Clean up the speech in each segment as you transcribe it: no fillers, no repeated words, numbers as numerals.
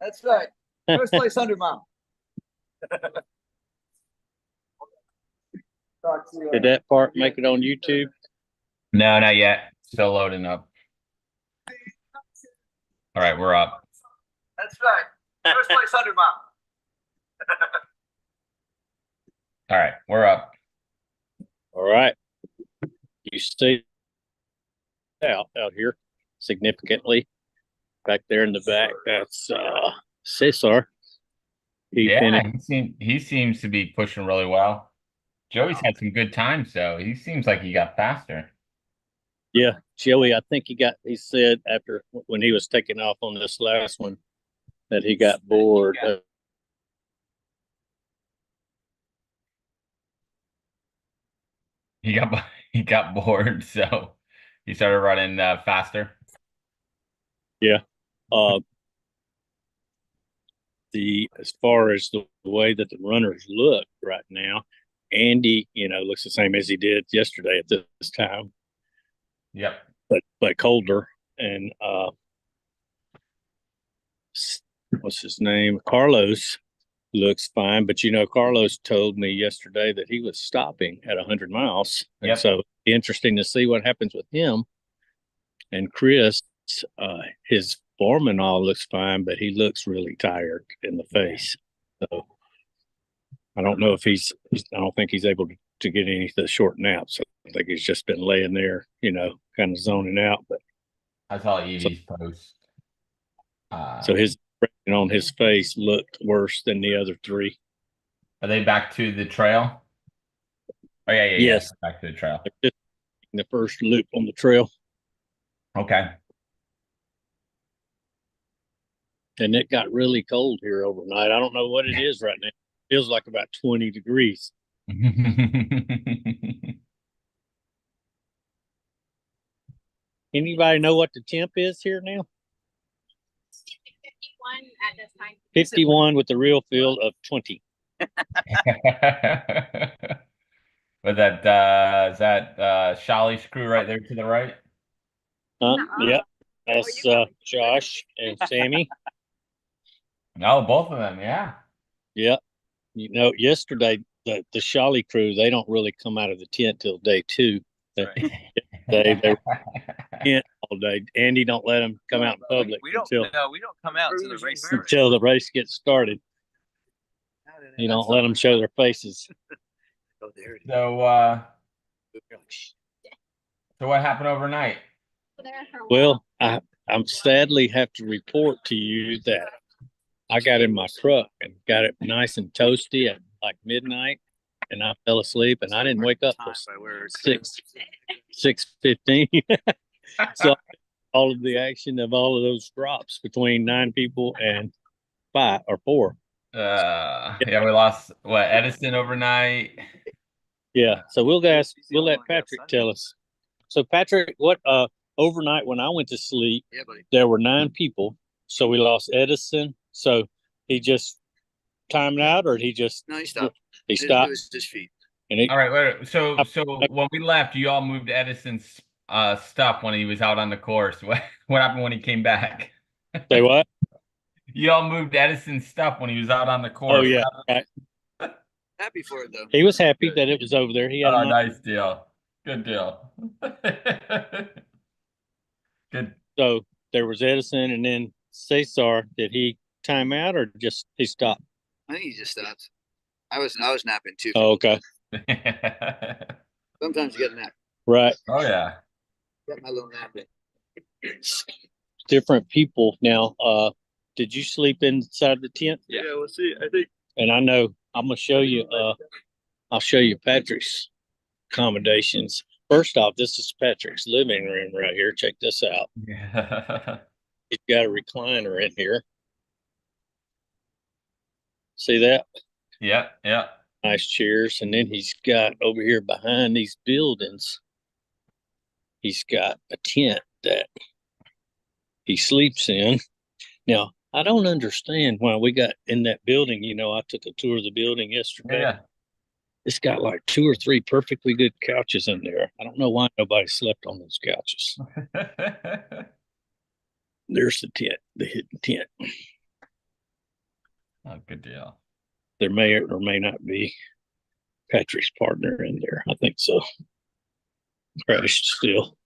That's right. First place 100-mile. Did that part make it on YouTube? No, not yet. Still loading up. All right, we're up. That's right. First place 100-mile. All right, we're up. All right. You stay out here significantly. Back there in the back, that's Cesar. He seems to be pushing really well. Joey's had some good times though. He seems like he got faster. Yeah, Joey, I think he said after when he was taking off on this last one that he got bored. He got bored, so he started running faster. Yeah. As far as the way that the runners look right now, Andy, looks the same as he did yesterday at this time. Yep. But colder. And what's his name? Carlos looks fine, but Carlos told me yesterday that he was stopping at 100 miles. And yep. So interesting to see what happens with him. And Chris, his form and all looks fine, but he looks really tired in the face. So I don't know if I don't think he's able to get any of the short naps. I think he's just been laying there, kind of zoning out. But I saw Evie's post. So his expression on his face looked worse than the other three. Are they back to the trail? Oh yeah, yes. Back to the trail. The first loop on the trail. Okay. And it got really cold here overnight. I don't know what it is right now. It feels like about 20 degrees. Anybody know what the temp is here now? 51 at this time. 51 with the real feel of 20. But is that Shali's crew right there to the right? Yeah. That's Josh and Sammy. No, both of them, yeah. Yeah. Yesterday the Shali crew, they don't really come out of the tent till day 2. Right. They were in all day. Andy don't let them come out in public we don't come out until the race starts. Until the race gets started. You don't let them show their faces. So what happened overnight? Well, I'm sadly have to report to you that I got in my truck and got it nice and toasty at like midnight, and I fell asleep, and I didn't wake up till 6:15. So all of the action of all of those drops between 9 people and 5 or 4. Yeah, we lost Edison overnight. Yeah, so we'll let Patrick tell us. So Patrick, what overnight when I went to sleep, there were 9 people. So we lost Edison. So he just timed out, or he stopped. He stopped. It was his feet. All right, wait. So when we left, you all moved Edison's stuff when he was out on the course. What happened when he came back? Say what? You all moved Edison's stuff when he was out on the course. Oh yeah. Happy for it though. He was happy that it was over there. He had a nice deal. Good deal. Good. So there was Edison, and then Cesar. Did he time out or just he stopped? I think he just stopped. I was napping too. Oh, okay. Sometimes you get a nap. Right. Oh yeah. Got my little nap in. Different people now. Did you sleep inside the tent? Yeah, we'll see. I think. And I know I'm gonna show you. I'll show you Patrick's accommodations. First off, this is Patrick's living room right here. Check this out. Yeah. He's got a recliner in here. See that? Yeah, yeah. Nice chairs. And then he's got over here behind these buildings, he's got a tent that he sleeps in. Now, I don't understand why we got in that building. I took a tour of the building yesterday. Yeah. It's got like 2 or 3 perfectly good couches in there. I don't know why nobody slept on those couches. There's the tent, the hidden tent. Oh, good deal. There may or may not be Patrick's partner in there. I think so. Crashed still.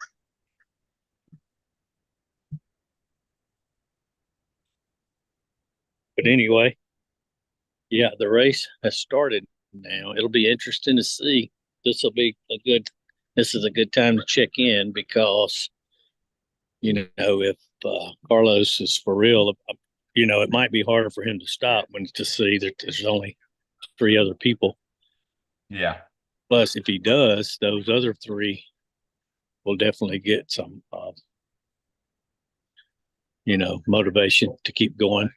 But anyway, yeah, the race has started now. It'll be interesting to see. This is a good time to check in because, if Carlos is for real, it might be harder for him to stop to see that there's only 3 other people. Yeah. Plus, if he does, those other 3 will definitely get some, motivation to keep going,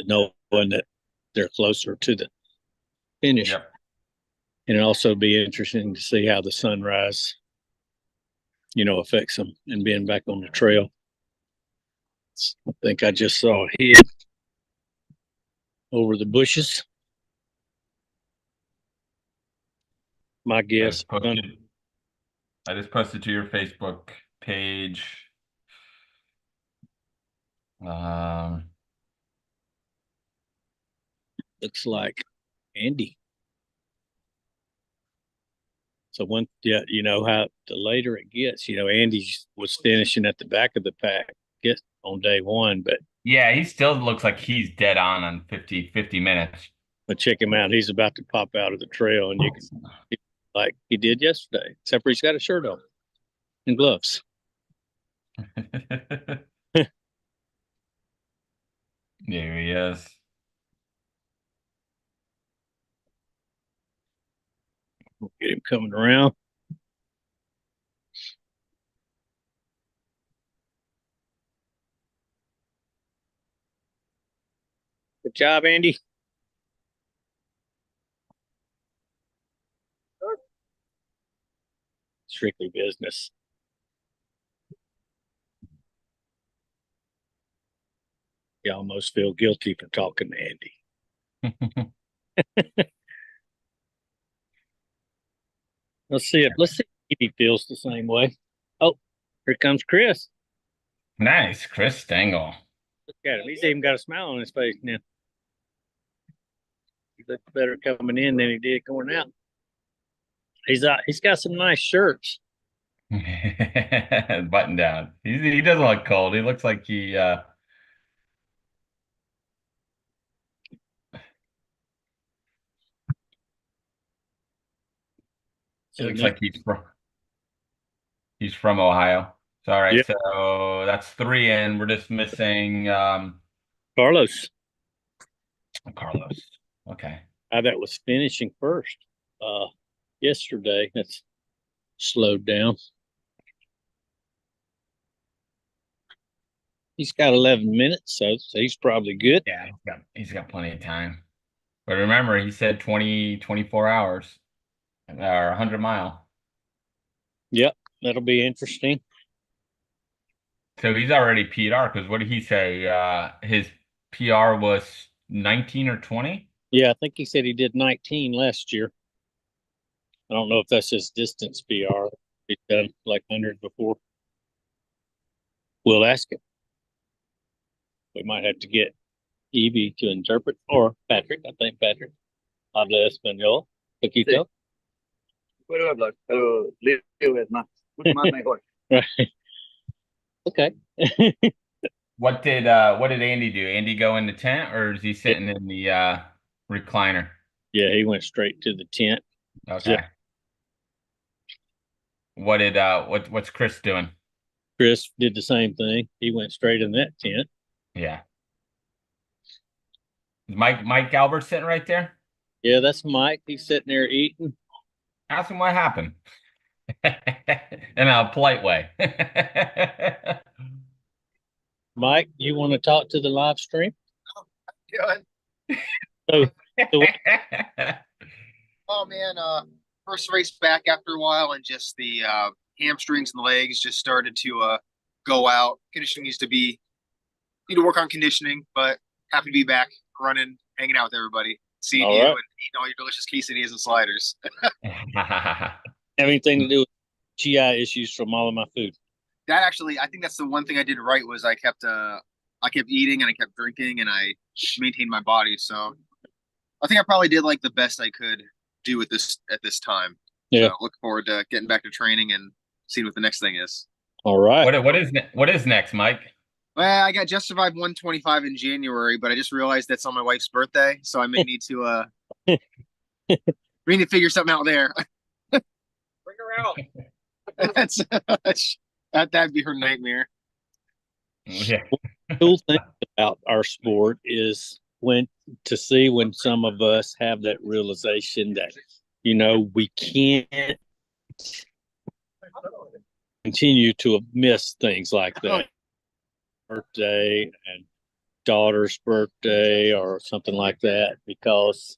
knowing that they're closer to the finish. Yep. And it'll also be interesting to see how the sunrise, affects them and being back on the trail. I think I just saw a head over the bushes. My guess. I just posted to your Facebook page. Looks like Andy. So how the later it gets, Andy was finishing at the back of the pack, on day 1, but yeah, he still looks like he's dead on 50 minutes. But check him out. He's about to pop out of the trail, and you can, like he did yesterday, except for he's got a shirt on and gloves. There he is. We'll get him coming around. Good job, Andy. Strictly business. You almost feel guilty for talking to Andy. Let's see if he feels the same way. Oh, here comes Chris. Nice, Chris Stengel. Look at him. He's even got a smile on his face now. He looks better coming in than he did going out. He's got some nice shirts. Button down. He doesn't look cold. He looks like he looks like he's from Ohio. So all right, yeah. So that's 3 in. We're just missing Carlos. Okay. That was finishing first yesterday. That's slowed down. He's got 11 minutes, so he's probably good. Yeah, he's got plenty of time. But remember, he said 24 hours or 100-mile. Yep, that'll be interesting. So he's already PR because what did he say? His PR was 19 or 20? Yeah, I think he said he did 19 last year. I don't know if that's his distance PR. He's done like 100 before. We'll ask him. We might have to get Evie to interpret, or Patrick. I think Patrick. Habla español. Poquito. Puedo hablar, pero leo es más mejor. Right. Okay. What did Andy do? Andy go in the tent or is he sitting in the recliner? Yeah, he went straight to the tent. Okay. What's Chris doing? Chris did the same thing. He went straight in that tent. Yeah. Is Mike Albert sitting right there? Yeah, that's Mike. He's sitting there eating. Ask him what happened. In a polite way. Mike, you want to talk to the live stream? Good. So, oh man, first race back after a while, and just the hamstrings and legs just started to go out. Conditioning need to work on conditioning, but happy to be back running, hanging out with everybody, seeing all you right. and eating all your delicious quesadillas and sliders. Have anything to do with GI issues from all of my food? that actually, I think that's the one thing I did right was I kept eating and I kept drinking and I maintained my body. So I think I probably did like the best I could do at this time. Yeah. So look forward to getting back to training and seeing what the next thing is. All right. What is next, Mike? Well, I got Just Survived 125 in January, but I just realized that's on my wife's birthday, so I may need to we need to figure something out there. Bring her out. That'd be her nightmare. Yeah. Cool thing about our sport is when some of us have that realization that, we can't continue to miss things like that. Birthday and daughter's birthday or something like that, because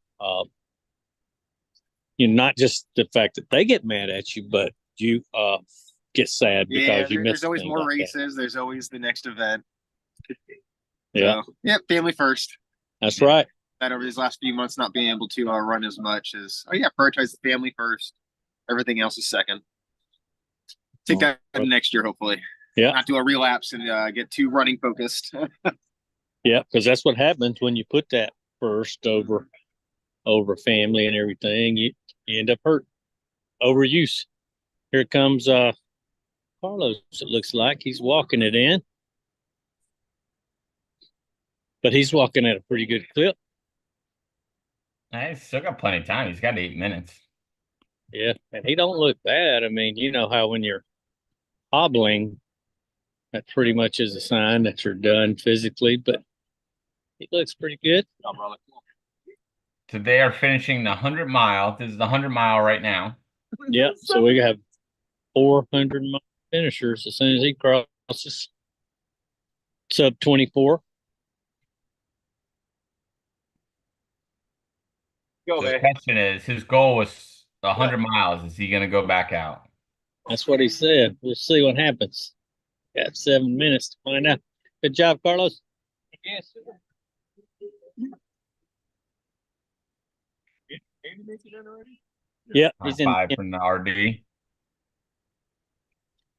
not just the fact that they get mad at you, but you get sad because you miss. There's always more like races. There's always the next event. Yeah. So, yeah, family first. That's right. That over these last few months, not being able to run as much as, prioritize the family first. Everything else is second. Take that next year, hopefully. Yeah. Not do a relapse and get too running focused. Yeah, because that's what happens when you put that first over family and everything. You end up hurt. Overuse. Here comes Carlos. It looks like he's walking it in, but he's walking at a pretty good clip. He's still got plenty of time. He's got 8 minutes. Yeah, and he don't look bad. I mean, you know how when you're hobbling, that pretty much is a sign that you're done physically, but he looks pretty good. So they are finishing the 100-mile. This is the 100-mile right now. Yeah, so we have 400-mile finishers as soon as he crosses. Sub 24. Go The ahead. question is, his goal was 100 miles. Is he going to go back out? That's what he said. We'll see what happens. Got 7 minutes to find out. Good job, Carlos. Yes, sir. Andy make it in already? Yeah, he's in. 5 from the RD.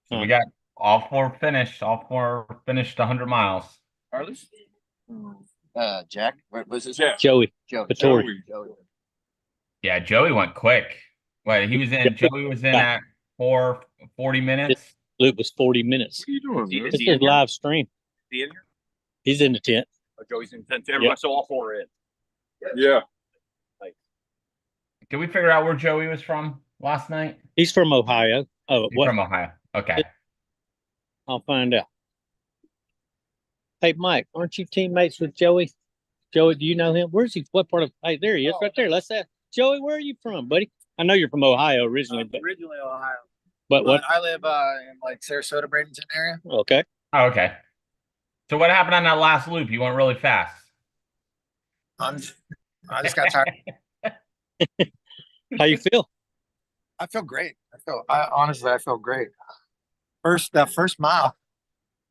So we got all four finished. All four finished 100 miles. Carlos? Jack, what was his Jeff. Joey. Joey. Yeah, Joey went quick. Wait, Joey was in at 40 minutes. Luke was 40 minutes. What are you doing, man? This is live stream. Is he in here? He's in the tent. Oh, Joey's in the tent. Everybody saw all four in. Yeah. Did we figure out where Joey was from last night? He's from Ohio. Oh, He's what? from Ohio. Okay. I'll find out. Hey, Mike, aren't you teammates with Joey? Joey, do you know him? Where's he? What part of? Hey, there he is, right there. Let's ask Joey. Where are you from, buddy? I know you're from Ohio originally, but Originally Ohio. but what? I live in like Sarasota, Bradenton area. Okay. Oh, okay. So what happened on that last loop? You went really fast. I just got tired. How you feel? I feel great. Honestly, I feel great. That first mile,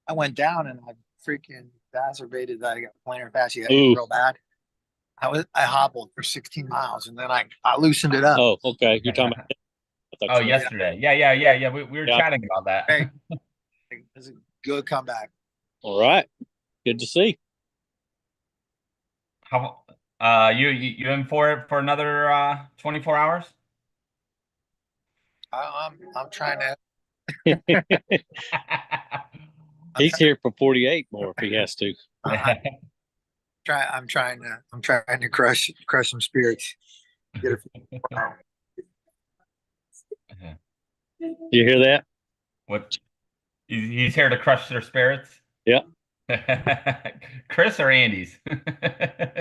I went down and I freaking exacerbated that. I got plantar fasciitis real bad. I hobbled for 16 miles and then I loosened it up. Oh, okay. You're talking about. Oh, yesterday. Yeah. We were chatting about that. Hey, it was a good comeback. All right. Good to see. How you in for it for another 24 hours? I'm trying to. He's here for 48 more if he has to. I'm trying to crush some spirits. Get You hear that? What? He's here to crush their spirits. Yeah. Chris or Andy's?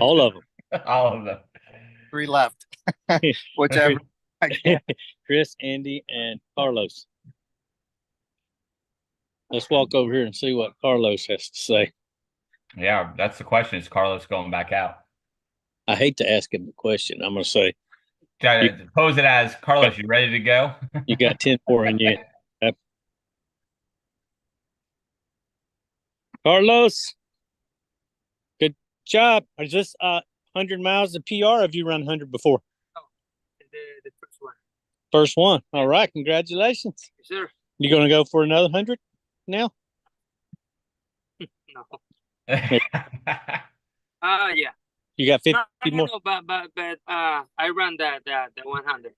All of them. All of them. 3 left. Whichever. Chris, Andy, and Carlos. Let's walk over here and see what Carlos has to say. Yeah, that's the question. Is Carlos going back out? I hate to ask him the question. I'm going to say, Pose it as, Carlos, you ready to go? you got 10 more in you. Carlos, good job. Is this 100 miles of PR or have you run 100 before? The first one. First one. All right. Congratulations. Sure. You going to go for another 100 now? No. Yeah. Yeah. You got 50 No, more? no, but I run the 100.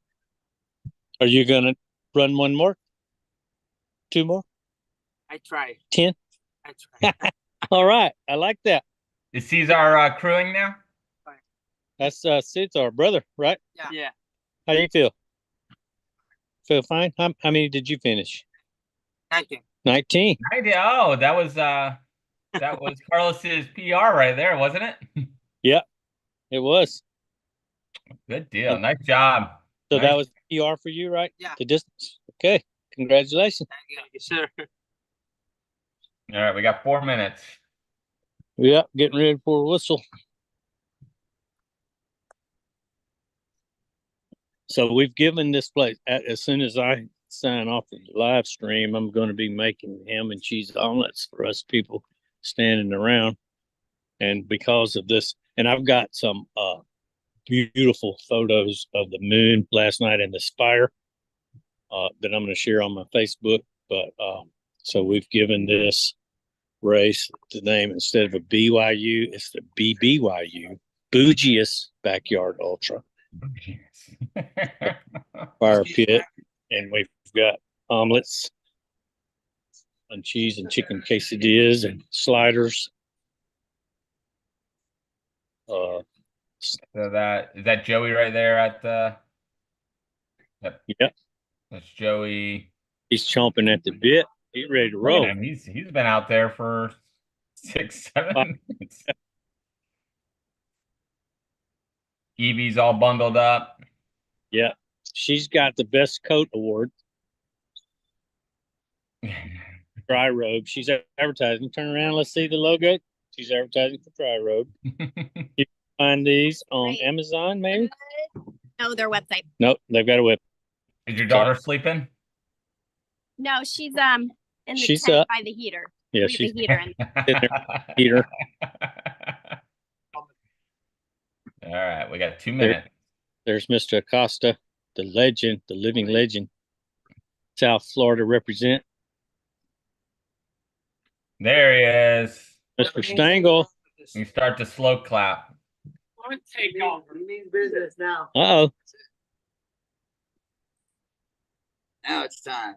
Are you gonna run one more? 2 more? I try. 10? I try. All right. I like that. Is Cesar crewing now? That's Sid's our brother, right? Yeah. How do you feel? Feel fine? How many did you finish? 19. 19. Oh, that was Carlos's PR right there, wasn't it? Yeah, it was. Good deal. Nice job. So Nice. that was PR for you, right? Yeah. The distance. Okay. Congratulations. Thank you, sir. All right, we got 4 minutes. Yeah, getting ready for a whistle. So we've given this place, as soon as I sign off of the live stream, I'm going to be making ham and cheese omelets for us people standing around. And because of this, and I've got some beautiful photos of the moon last night and the spire that I'm going to share on my Facebook. But so we've given this race the name, instead of a BYU, it's the BBYU, Bougiest Backyard Ultra Fire Pit. And we've got omelets and cheese and chicken quesadillas and sliders. So is that Joey right there at the? Yep. That's Joey. He's chomping at the bit. He's ready to Look at roll. him. He's been out there for 6-7 minutes. Evie's all bundled up. Yeah. She's got the best coat award. Dry Robe. She's advertising. Turn around. Let's see the logo. She's advertising for Dry Robe. You can find these on Amazon, maybe? No, their website. Nope. They've got a web. Is your daughter sleeping? No, she's in the She's tent up. by the heater. Yeah, We have she's a heater in Peter. All right, we got 2 minutes. There's Mr. Acosta, the legend, the living legend. South Florida represent. There he is. Mr. Stangle. You start to slow clap. Take off. He means business now. Uh-oh. Now it's time.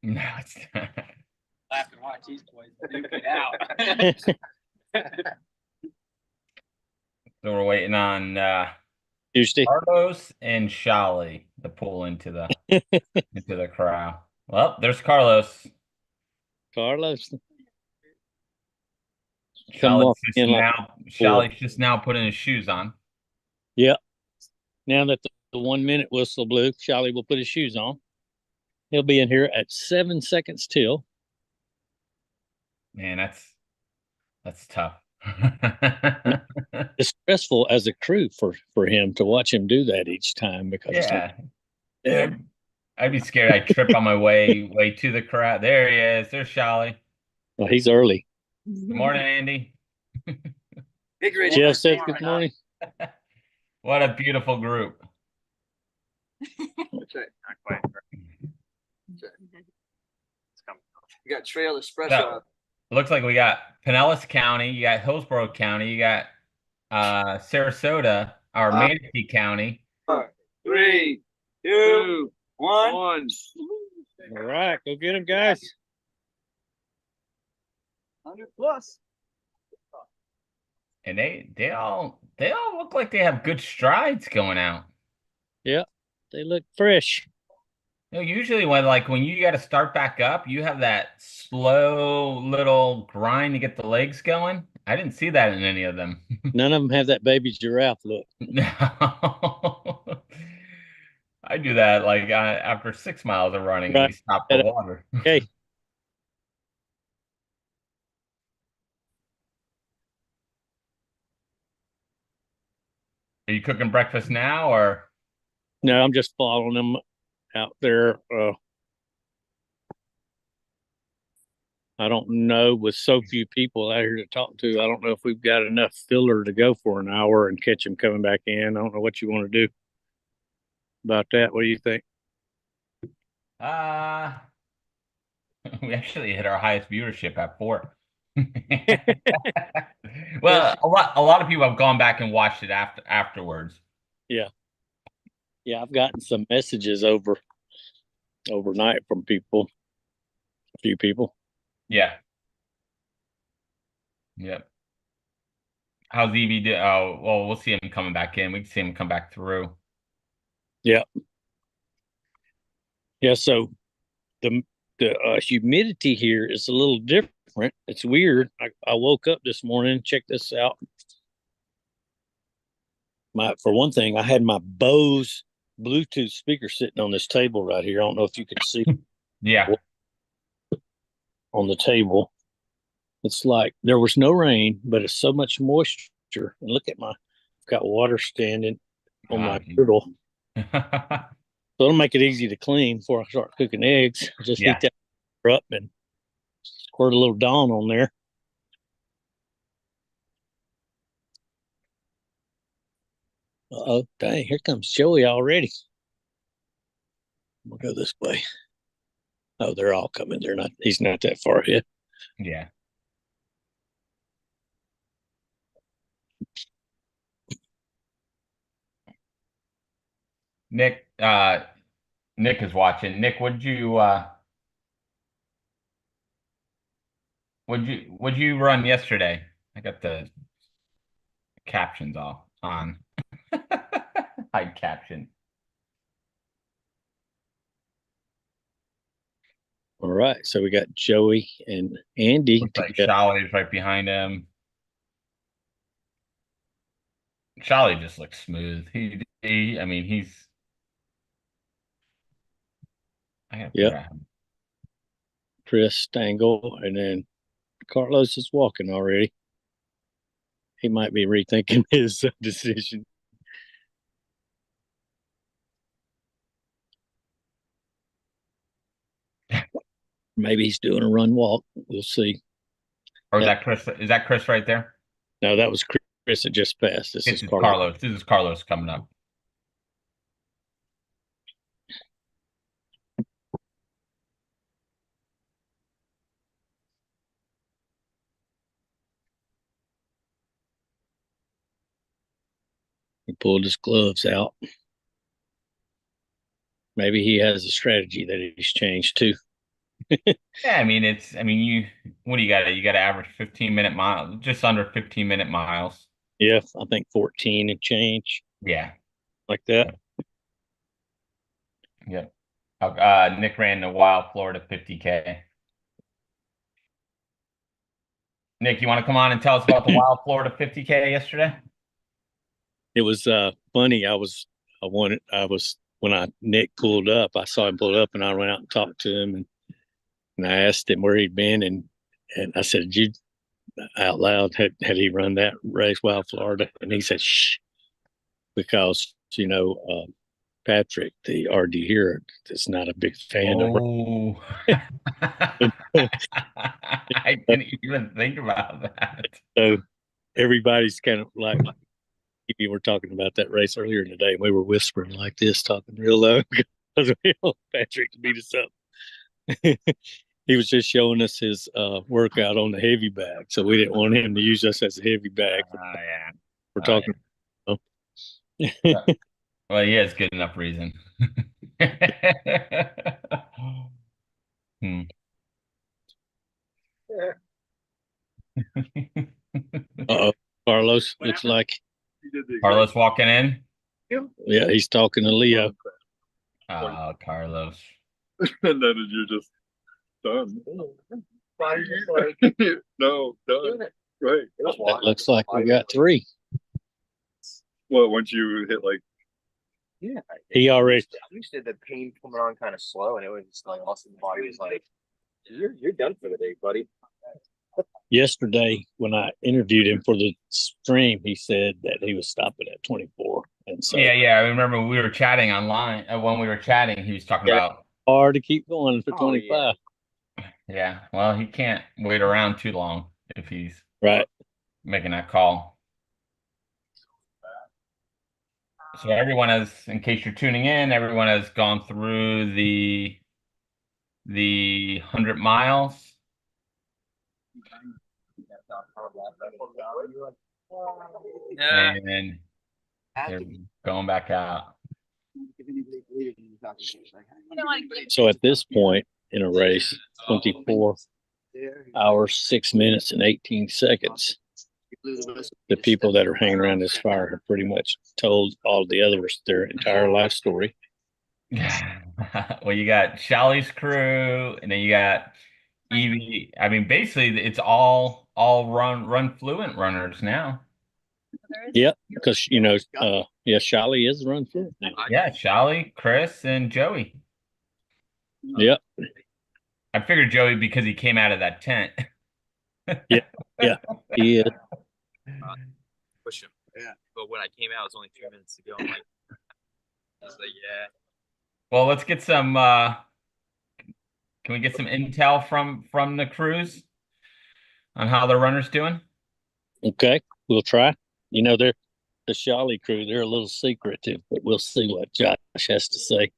No, it's Laugh and watch these boys duke it out. So we're waiting on Tuesday. Carlos and Shali to pull into the into the crowd. Well, there's Carlos. Carlos. Come walk in like Shali's just now putting his shoes on. Yeah. Now that the 1 minute whistle blew, Charlie will put his shoes on. He'll be in here at 7 seconds till. Man, that's tough. It's stressful as a crew for him to watch him do that each time, because yeah. I'd be scared I'd trip on my way to the crowd. There he is. There's Shali. Well, he's early. Good morning, Andy. Big Rich. Jeff says good morning. What a beautiful group. That's right. Not quite. That's right. It's coming. We got Trail Espresso. So, looks like we got Pinellas County, you got Hillsborough County, you got Sarasota, or Manatee County. 3, 2, 1. All right, go get him, guys. 100 plus. And they all look like they have good strides going out. Yeah, they look fresh. You know, usually when you got to start back up, you have that slow little grind to get the legs going. I didn't see that in any of them. None of them have that baby giraffe look. No. I do that after 6 miles of running, Right. we stop for water. Okay. Are you cooking breakfast now, or? No, I'm just following them out there. I don't know, with so few people out here to talk to, I don't know if we've got enough filler to go for an hour and catch them coming back in. I don't know what you want to do about that. What do you think? We actually hit our highest viewership at 4. Well, a lot of people have gone back and watched it afterwards. Yeah. Yeah, I've gotten some messages overnight from people, a few people. Yeah. Yep. How's Evie do? Oh, well, we'll see him coming back in. We can see him come back through. Yeah. Yeah, so the humidity here is a little different. It's weird. I woke up this morning, check this out. For one thing, I had my Bose Bluetooth speaker sitting on this table right here. I don't know if you can see Yeah. on the table. It's like there was no rain, but it's so much moisture. And look at I've got water standing on my griddle. So it'll make it easy to clean before I start cooking eggs. I just heat that up and squirt a little Dawn on there. Uh-oh, dang, here comes Joey already. We'll go this way. Oh, they're all coming. He's not that far ahead. Yeah. Nick is watching. Nick, what'd you run yesterday? I got the captions off on. Hide caption. All right, so we got Joey and Andy. Looks like Charlie's right behind him. Charlie just looks smooth. I mean, he's. Yep. Chris Stangel, and then Carlos is walking already. He might be rethinking his decision. Maybe he's doing a run walk. We'll see. Or is that Chris? Is that Chris right there? No, that was Chris that just passed. This is Carlos. This is Carlos coming up. He pulled his gloves out. Maybe he has a strategy that he's changed too. Yeah, I mean, what do you got? You got to average 15-minute miles, just under 15-minute miles. Yeah, I think 14 and change. Yeah. Like that. Yeah. Nick ran the Wild Florida 50K. Nick, you want to come on and tell us about the Wild Florida 50K yesterday? It was funny. When Nick pulled up, I saw him pull up and I went out and talked to him and I asked him where he'd been and I said, "You out loud had he run that race, Wild Florida?" And he said, "Shh," because Patrick, the RD here, is not a big fan of. I didn't even think about that. So everybody's kind of like. We were talking about that race earlier today. We were whispering like this, talking real low because we want Patrick to beat us up. He was just showing us his workout on the heavy bag, so we didn't want him to use us as a heavy bag. We're talking. Yeah. Well, he has good enough reason. Uh-oh, Carlos looks like. Carlos walking in? Yeah, he's talking to Leo. Oh, Carlos. And then you're just done. No, done. Right. That looks like we got 3. Well, once you hit like. Yeah. He already. You said the pain coming on kind of slow, and it was just like also the body was like, "You're done for the day, buddy." Yesterday, when I interviewed him for the stream, he said that he was stopping at 24. And so, yeah, I remember we were chatting online. When we were chatting, he was talking about hard to keep going for 25. Yeah, well, he can't wait around too long if he's making that call. So everyone has, in case you're tuning in, everyone has gone through the the 100 miles. Yeah. And they're going back out. So at this point in a race, 24 hours, 6 minutes, and 18 seconds, the people that are hanging around this fire have pretty much told all the others their entire life story. Well, you got Shelly's crew, and then you got Evie. I mean, basically, it's all run fluent runners now. Yep, because yeah, Shally is run fluent now. Yeah, Shelly, Chris, and Joey. Yep. I figured Joey because he came out of that tent. Yeah, he is. Push him. Yeah. But when I came out, it was only 3 minutes to go. I'm like, I was like, yeah. Well, let's get some. Can we get some intel from the crews on how the runners doing? Okay, we'll try. They're the Shally crew. They're a little secretive, but we'll see what Josh has to say.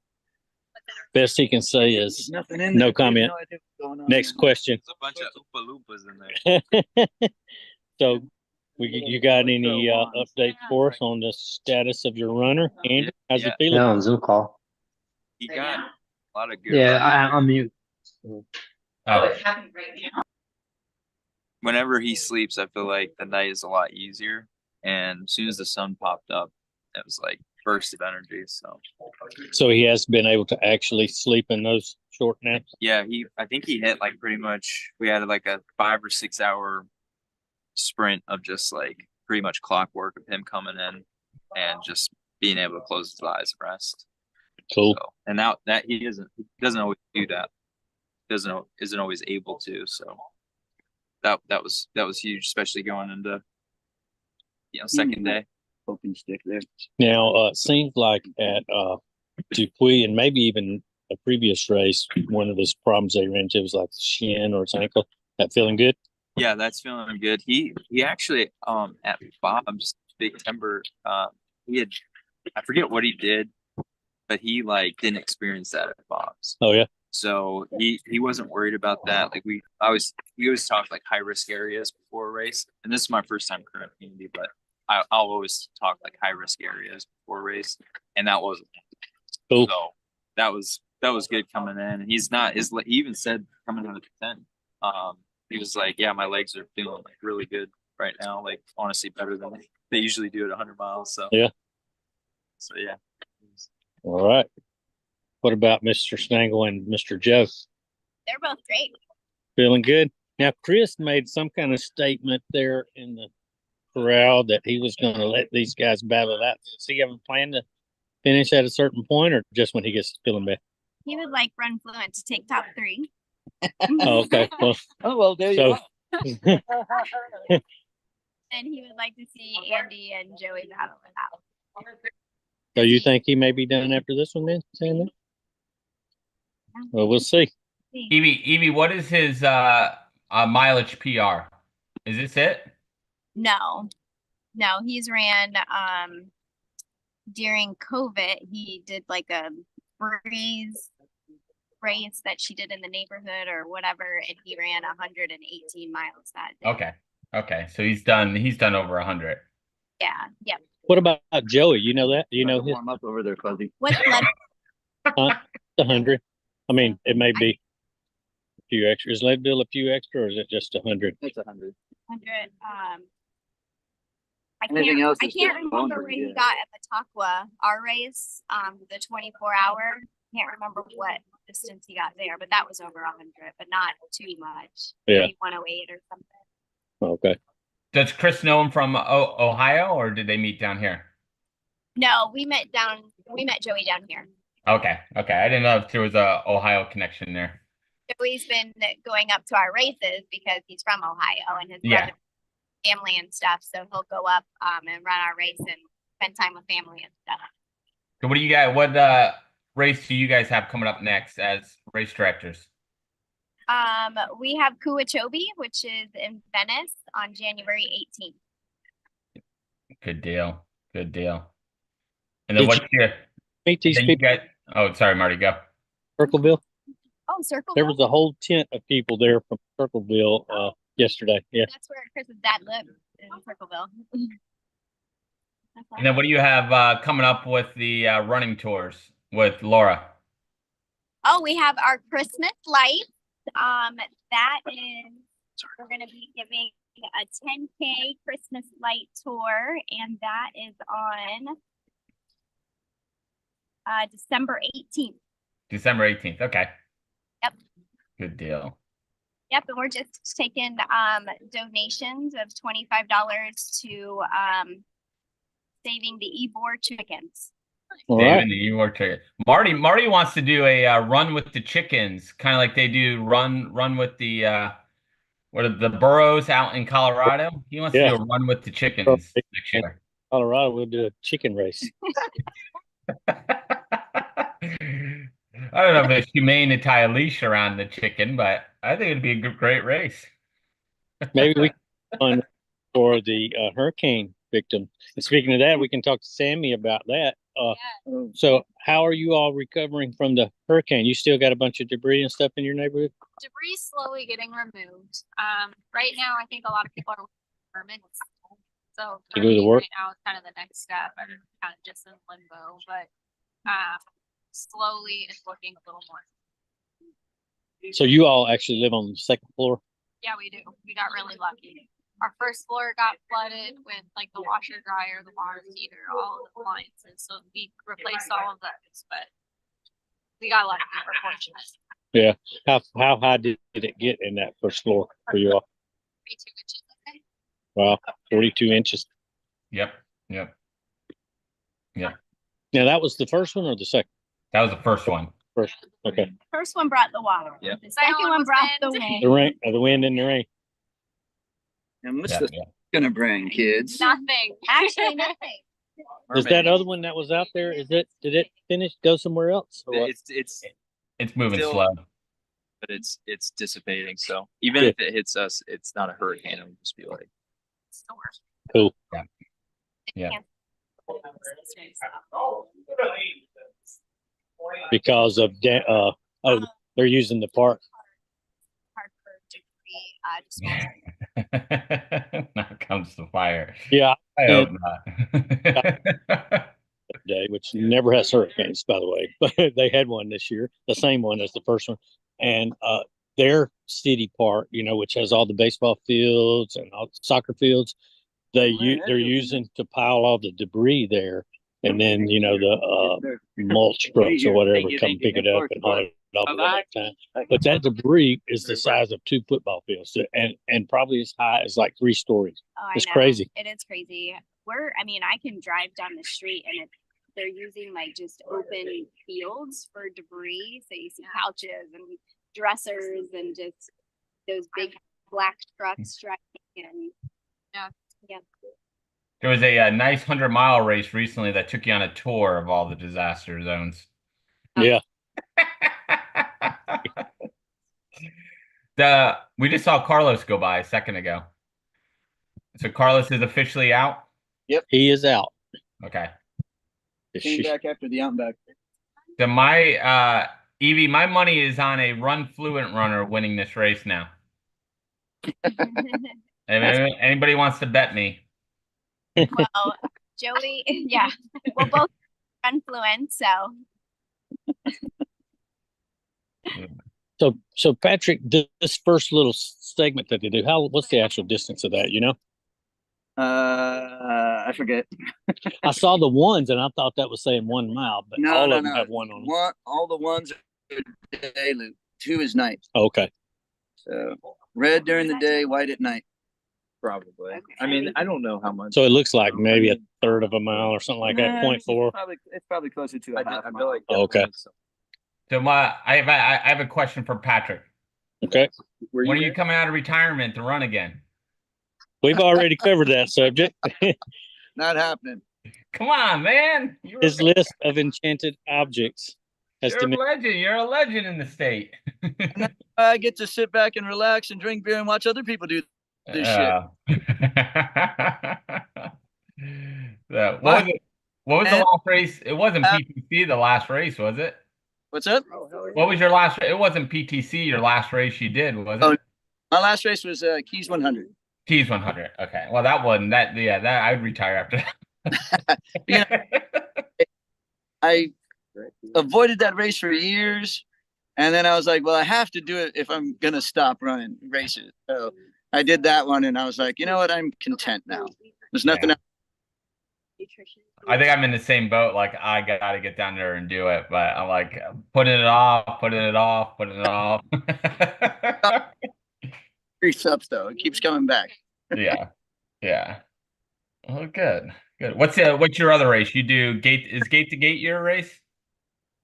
Best he can say is no comment. Next question. There's a bunch of Oompa Loompas in there. So, you got any updates for us on the status of your runner? Andy, how's he feeling? Yeah, on Zoom call. He got a lot of good. Yeah, I'm mute. Oh, Whenever he sleeps, I feel like the night is a lot easier. And as soon as the sun popped up, it was like burst of energy. So he has been able to actually sleep in those short naps? Yeah, I think he hit like pretty much, we had like a 5 or 6 hour sprint of just like pretty much clockwork of him coming in and just being able to close his eyes and rest. Cool. So, and now that he doesn't always do that. Isn't always able to. So that was huge, especially going into second day. Poking stick there. Now, it seems like at Dupuy and maybe even a previous race, one of his problems they ran into was like shin or his ankle. That feeling good? Yeah, that's feeling good. He actually at Bob's Big Timber, he had, I forget what he did, but he like didn't experience that at Bob's. Oh yeah. So he wasn't worried about that. Like we always talk like high risk areas before a race, and this is my first time current community, but I'll always talk like high risk areas before a race, and that wasn't. Cool. So that was good coming in, and he's not. He even said coming out of the tent, he was like, "Yeah, my legs are feeling like really good right now. Like honestly, better than they usually do at 100 miles." So yeah. So yeah. All right. What about Mr. Stangle and Mr. Joe? They're both great. Feeling good? Now, Chris made some kind of statement there in the corral that he was going to let these guys battle it out. Does he have a plan to finish at a certain point or just when he gets feeling better? He would like Run Fluent to take top 3. Oh, okay. Well, There you so, go. And he would like to see Andy and Joey battle it out. so you think he may be done after this one then, Sandy? Well, we'll see. Evie, what is his mileage PR? Is this it? No, he's ran during COVID. He did like a breeze race that she did in the neighborhood or whatever, and he ran 118 miles that day. Okay. So he's done over 100. Yeah. Yep. What about Joey? You know that? Do you know his Warm up over there, Fuzzy. What's blood? 100? I mean, it may be a few extra. Is Leadville a few extra, or is it just 100? It's 100. 100. Anything else I is can't just remember bonus, what he yeah. got at Mataqua, our race, the 24-hour. Can't remember what distance he got there, but that was over 100, but not too much. Yeah. Maybe 108 or something. Okay. Does Chris know him from Ohio, or did they meet down here? No, we met Joey down here. Okay. I didn't know if there was a Ohio connection there. Joey's been going up to our races because he's from Ohio and his brother, family and stuff. So he'll go up and run our race and spend time with family and stuff. So what do you guys? What race do you guys have coming up next as race directors? We have Kuachobi, which is in Venice on January 18th. Good deal. And then Did what's your? Meet these Then you people guys, oh, sorry, Marty, go. in Circleville? Oh, Circle. There was a whole tent of people there from Circleville yesterday. Yeah. That's where Chris's dad lived, in Circleville. That's And then what do you have coming up with the running tours with Laura? Oh, we have our Christmas lights. That is, we're going to be giving a 10K Christmas light tour, and that is on December 18th. December 18th. Okay. Yep. Good deal. Yep, and we're just taking donations of $25 to saving the Ybor chickens. All David right. and the Ybor chicken. Marty wants to do a run with the chickens, kind of like they do run with the what are the burros out in Colorado. He wants to do a run with the chickens next year. Colorado, we'll do a chicken race. I don't know if it's humane to tie a leash around the chicken, but I think it'd be a great race. Maybe we can run for the hurricane victim. And speaking of that, we can talk to Sammy about that. So how are you all recovering from the hurricane? You still got a bunch of debris and stuff in your neighborhood? Debris slowly getting removed. Right now, I think a lot of people are permits. So To do the work? right now is kind of the next step. I'm kind of just in limbo, but slowly it's looking a little more. So you all actually live on the second floor? Yeah, we do. We got really lucky. Our first floor got flooded with like the washer, dryer, the water heater, all of the appliances. So we replaced all of those, but we got lucky. We're fortunate. Yeah. How high did it get in that first floor for you all? 32 inches. Okay. Wow, 42 inches. Yep. Now that was the first one or the second? That was the first one. First. Okay. First one brought the water. Yeah. The second one one was brought the wind. wind. The rain, the wind and the rain. And what's Yeah, this yeah. gonna bring, kids? Nothing. Actually, nothing. Is that other one that was out there? Did it finish, go somewhere else? Or what? It's It's moving Still- slow. but it's dissipating. So even Yeah. if it hits us, it's not a hurricane. It'll just be like Cool. Yeah. Because of they're using the park. Hartford debris disposal. Now comes the fire. Yeah. I hope not. Day, which never has hurricanes, by the way, but they had one this year, the same one as the first one. And their city park, which has all the baseball fields and all the soccer fields, they're using to pile all the debris there, and then the mulch trucks or whatever come pick it up and haul it off at that time. But that debris is the size of 2 football fields, and probably as high as like 3 stories. Oh, I It's know. crazy. It is crazy. I can drive down the street and they're using like just open fields for debris. So you see couches and dressers and just those big black trucks driving and yeah. There was a nice 100-mile race recently that took you on a tour of all the disaster zones. Yeah. We just saw Carlos go by a second ago. So Carlos is officially out? He is out. Okay. Came back after the Outback. So my Evie, my money is on a Run Fluent runner winning this race now. Anybody wants to bet me? Well, Joey, yeah, we'll both run fluent. So Patrick, this first little segment that they do, what's the actual distance of that? I forget. I saw the ones and I thought that was saying 1 mile, but all of them have one on them. All the ones are day loop. 2 is night. Okay. So red during the day, white at night. probably. I mean, I don't know how much. So it looks like maybe a third of a mile or something like that, 0.4. It's probably closer to a half I mile. feel like Okay. So I have a question for Patrick. Okay. When are you coming out of retirement to run again? We've already covered that subject. Not happening. Come on, man. His list of enchanted objects has You're a legend. You're a legend in the state. I get to sit back and relax and drink beer and watch other people do this shit. What was the last race? It wasn't PPC the last race, was it? What's up? It What was your last? It wasn't PTC. Your last race you did, was it? Oh, my last race was Keys 100. Keys 100. Okay. Well, that wasn't that. Yeah, that I'd retire after that. You know, I avoided that race for years, and then I was like, well, I have to do it if I'm gonna stop running races. So I did that one, and I was like, you know what? I'm content now. There's nothing else. I think I'm in the same boat. Like, I got to get down there and do it, but I'm like putting it off, putting it off, putting it off. Creeps up though. It keeps coming back. Yeah, yeah. Oh, good, good. What's your other race? You do gate? Is gate to gate your race?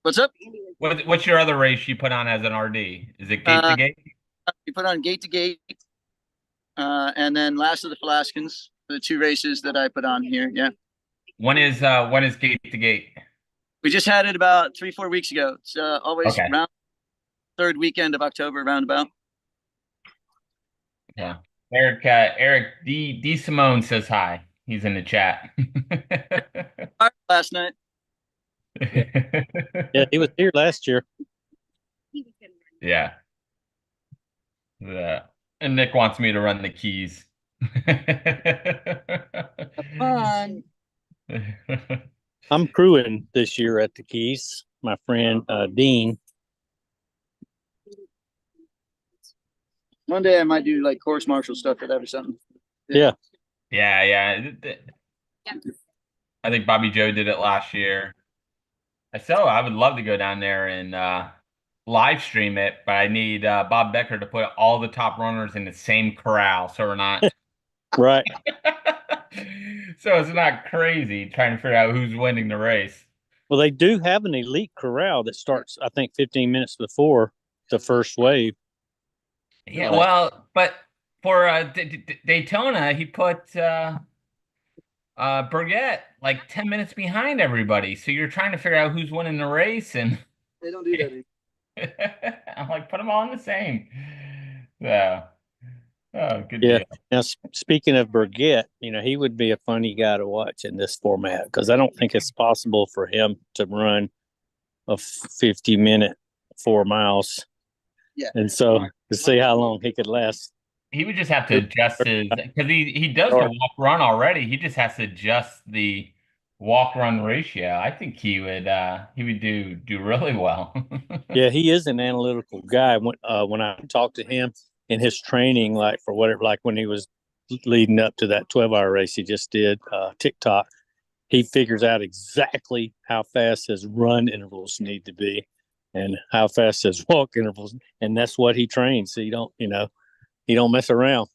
What's up? What's your other race you put on as an RD? Is it gate to gate? You put on gate to gate, and then last of the Felascans, the 2 races that I put on here. Yeah. When is gate to gate? We just had it about 3-4 weeks ago. It's always Okay. around 3rd weekend of October, roundabout. Yeah. Eric D Simone says hi. He's in the chat. Last night. Yeah, he was here last year. Yeah. Yeah. And Nick wants me to run the keys. Fun. I'm crewing this year at the Keys. My friend Dean. One day I might do like course marshal stuff for that or something. Yeah. Yeah. I think Bobby Joe did it last year. I would love to go down there and live stream it, but I need Bob Becker to put all the top runners in the same corral, so we're not Right. so it's not crazy trying to figure out who's winning the race. Well, they do have an elite corral that starts, I think, 15 minutes before the first wave. Yeah, well, but for Daytona, he put Burgett like 10 minutes behind everybody. So you're trying to figure out who's winning the race, and They don't do that anymore. I'm like, put them all in the same. So, oh, good Yeah. deal. Now, speaking of Burgett, he would be a funny guy to watch in this format because I don't think it's possible for him to run a 50-minute 4 miles. Yeah. And so to see how long he could last. He would just have to adjust his, because he does the walk run already. He just has to adjust the walk run ratio. I think he would do really well. Yeah, he is an analytical guy. When I talked to him in his training, like when he was leading up to that 12-hour race he just did, TikTok, he figures out exactly how fast his run intervals need to be and how fast his walk intervals, and that's what he trains. So he don't mess around.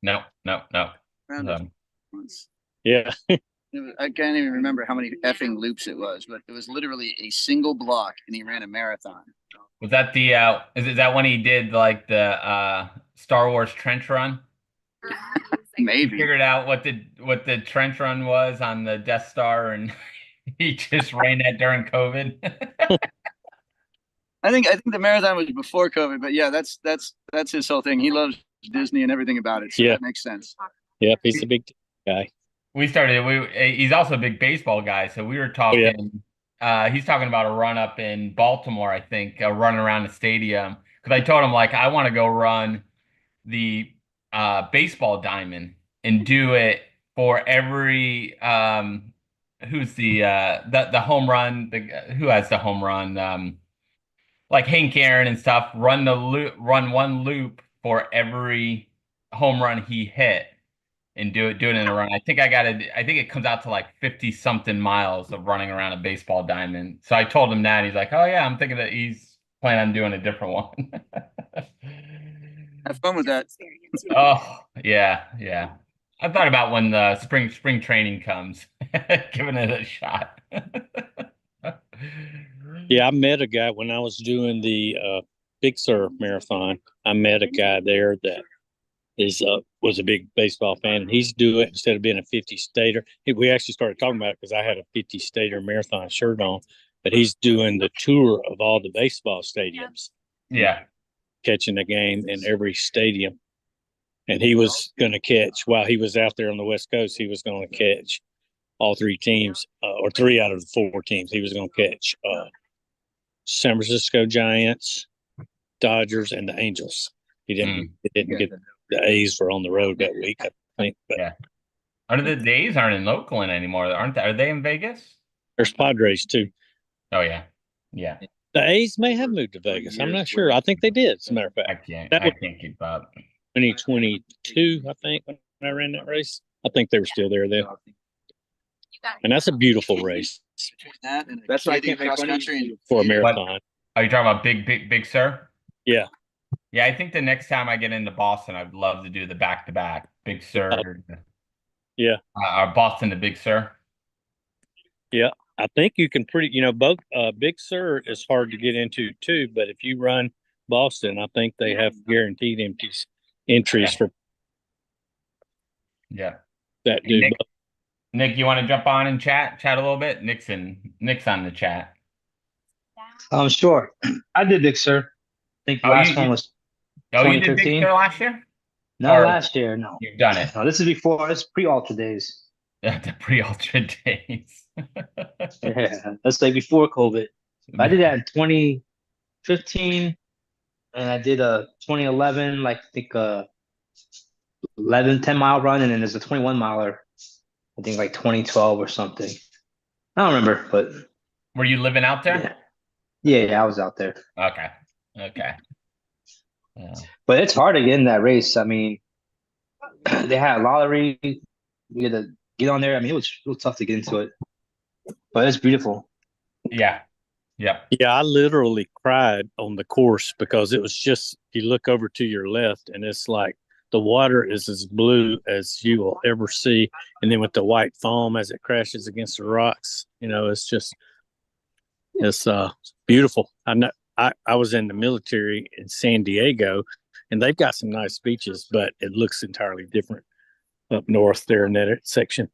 No. Yeah. I can't even remember how many effing loops it was, but it was literally a single block, and he ran a marathon. Was that is that when he did like the Star Wars trench run? Maybe. He figured out what the trench run was on the Death Star, and he just ran that during COVID. I think the marathon was before COVID, but yeah, that's his whole thing. He loves Disney and everything about it, so Yeah. that makes sense. Yeah, he's a big guy. He's also a big baseball guy, so we were talking. He's talking about a run up in Baltimore, I think, a run around the stadium. Because I told him like I want to go run the baseball diamond and do it for every who's the home run, who has the home run, like Hank Aaron and stuff. Run one loop for every home run he hit. And do it in a run. I think it comes out to like 50 something miles of running around a baseball diamond. So I told him that. He's like, oh yeah, I'm thinking that he's planning on doing a different one. Have fun with that. Oh yeah. I thought about when the spring training comes, giving it a shot. Yeah, I met a guy when I was doing the Big Sur Marathon. I met a guy there that was a big baseball fan, and he's doing it instead of being a 50-stater. We actually started talking about it because I had a 50-stater marathon shirt on, but he's doing the tour of all the baseball stadiums. Yeah, catching a game in every stadium, and he was going to catch while he was out there on the West Coast. He was going to catch all 3 teams, or 3 out of the 4 teams. He was going to catch San Francisco Giants, Dodgers, and the Angels. He didn't get the A's were on the road that week, I think. But Yeah. The A's aren't in Oakland anymore, aren't they? Are they in Vegas? there's Padres too. Oh yeah. Yeah. The A's may have moved to Vegas. I'm not sure. I think they did, as a matter of fact. I can't keep up. 2022, I think, when I ran that race. I think they were still there then. And that's a beautiful race That's why I can't cross country. for a marathon. Are you talking about Big Sur? Yeah. Yeah, I think the next time I get into Boston, I'd love to do the back-to-back Big Sur. Yeah. Boston to Big Sur. Yeah. I think you can both Big Sur is hard to get into too, but if you run Boston, I think they have guaranteed entries for that do. Nick, you want to jump on and chat a little bit? Nick's on the chat. Sure. I did Big Sur. I think the last one was you did Big Sur last year? No, last year, no. You've done it. No, this is before. It's pre-ultra days. The pre-ultra days. Yeah, that's like before COVID. I did that in 2015, and I did a 2011, like I think 10-mile run, and then there's a 21 miler. I think like 2012 or something. I don't remember, but were you living out there? Yeah, I was out there. Okay. Yeah. But it's hard to get in that race. I mean, they had a lottery. You had to get on there. I mean, it was real tough to get into it, but it's beautiful. Yeah. Yeah. Yeah, I literally cried on the course because it was just, you look over to your left and it's like the water is as blue as you will ever see. And then with the white foam as it crashes against the rocks, it's beautiful. I was in the military in San Diego, and they've got some nice beaches, but it looks entirely different up north there in that section.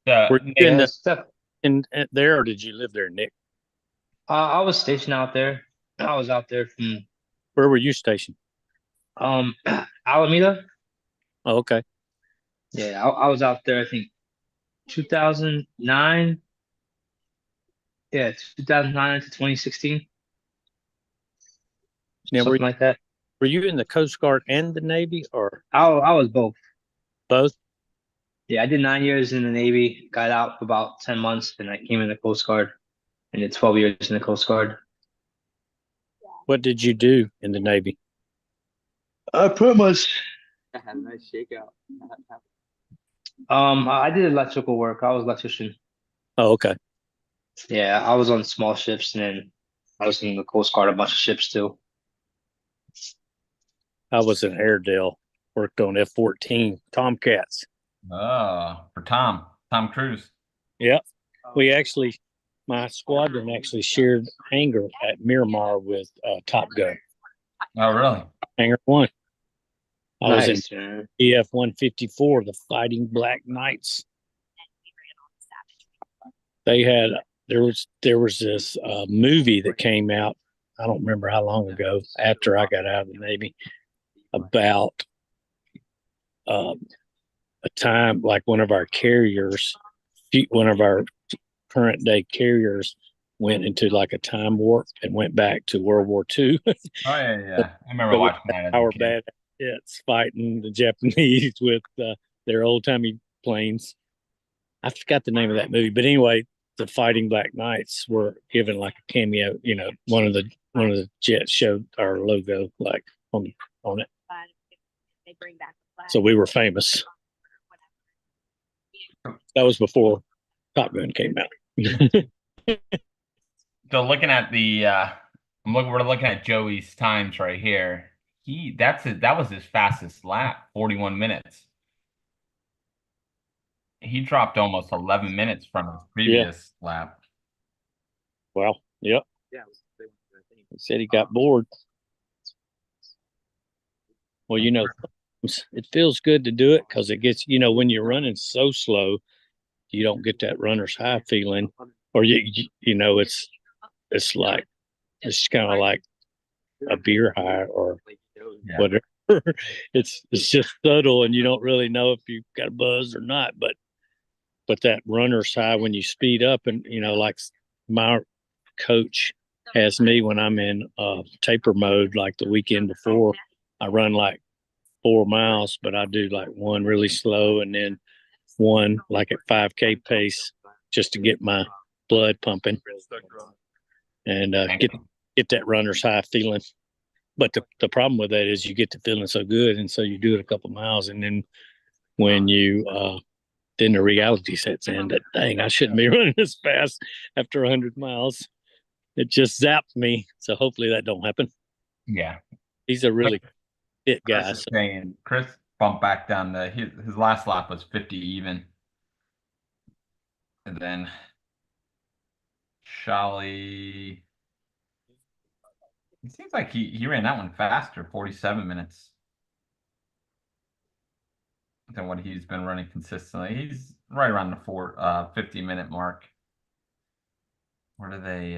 Were you in there, or did you live there, Nick? I was stationed out there. I was out there from. Where were you stationed? Alameda. Oh, okay. Yeah, I was out there, I think 2009. Yeah, 2009 to 2016. Now, something like that. Were you in the Coast Guard and the Navy, or? I was both. Both? Yeah, I did 9 years in the Navy, got out for about 10 months, then I came in the Coast Guard and did 12 years in the Coast Guard. What did you do in the Navy? Pretty much. I had a nice shakeout. I did electrical work. I was an electrician. Oh, okay. Yeah, I was on small ships, and then I was in the Coast Guard, a bunch of ships too. I was in Airedale, worked on F-14 Tomcats. Oh, for Tom Cruise. Yep. My squadron actually shared hangar at Miramar with Top Gun. Oh, really? Hangar 1. I was Nice, in EF-154, the Fighting Black Knights. They had there was this movie that came out, I don't remember how long ago, after I got out of the Navy, about a time like one of our current day carriers went into like a time warp and went back to World War II. Oh yeah. I remember watching that. Our bad hits fighting the Japanese with their old timey planes. I forgot the name of that movie, but anyway, the Fighting Black Knights were given like a cameo. One of the jets showed our logo like on it. They bring back the flag. So we were famous. That was before Top Gun came out. So looking at we're looking at Joey's times right here. That was his fastest lap, 41 minutes. He dropped almost 11 minutes from his previous lap. Well, yep. Yeah. He said he got bored. Well, it feels good to do it because it gets, when you're running so slow, you don't get that runner's high feeling, or it's like, it's kind of like a beer high or whatever. It's just subtle and you don't really know if you've got a buzz or not, but but that runner's high when you speed up, and like my coach has me when I'm in taper mode, like the weekend before, I run like 4 miles, but I do like one really slow and then one like at 5K pace just to get my blood pumping and get that runner's high feeling. But the problem with that is you get to feeling so good, and so you do it a couple miles, and then when you then the reality sets in that, dang, I shouldn't be running this fast after 100 miles. It just zapped me. So hopefully that don't happen. Yeah. He's a really fit guy. Chris is saying Chris bumped back down his last lap was 50 even. And then Sholly, it seems like he ran that one faster, 47 minutes than what he's been running consistently. He's right around the 50-minute mark. What are they?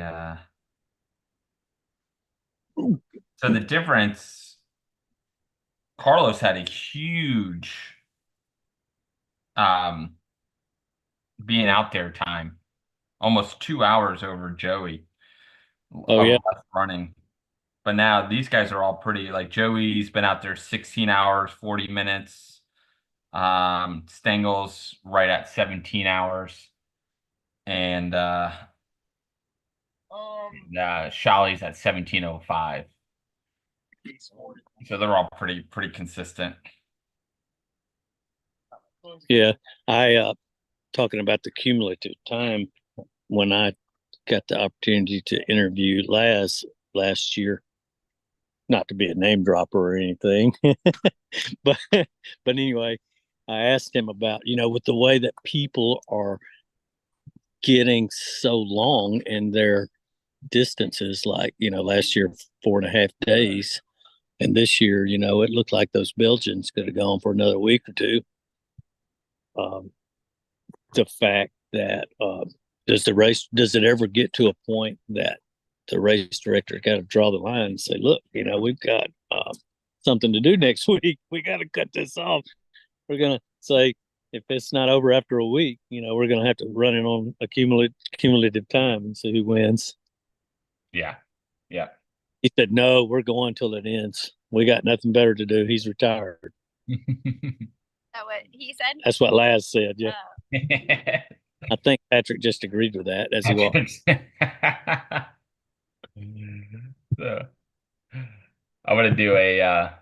So the difference, Carlos had a huge being out there time, almost 2 hours over Joey. Oh yeah, running. But now these guys are all pretty, like Joey's been out there 16 hours, 40 minutes. Stengel's right at 17 hours. And Sholly's at 17:05. So they're all pretty consistent. Yeah, I talking about the cumulative time when I got the opportunity to interview Laz last year. Not to be a name dropper or anything, but anyway, I asked him about, with the way that people are getting so long in their distances, like, last year 4.5 days, and this year, it looked like those Belgians could have gone for another week or two. The fact that does it ever get to a point that the race director got to draw the line and say, look, we've got something to do next week. We got to cut this off. We're going to say, if it's not over after a week, we're going to have to run it on a cumulative time and see who wins. Yeah. Yeah. He said, no, we're going till it ends. We got nothing better to do. He's retired. Is that what he said? That's what Laz said. Yeah. I think Patrick just agreed with that as he walked. So, I'm gonna do a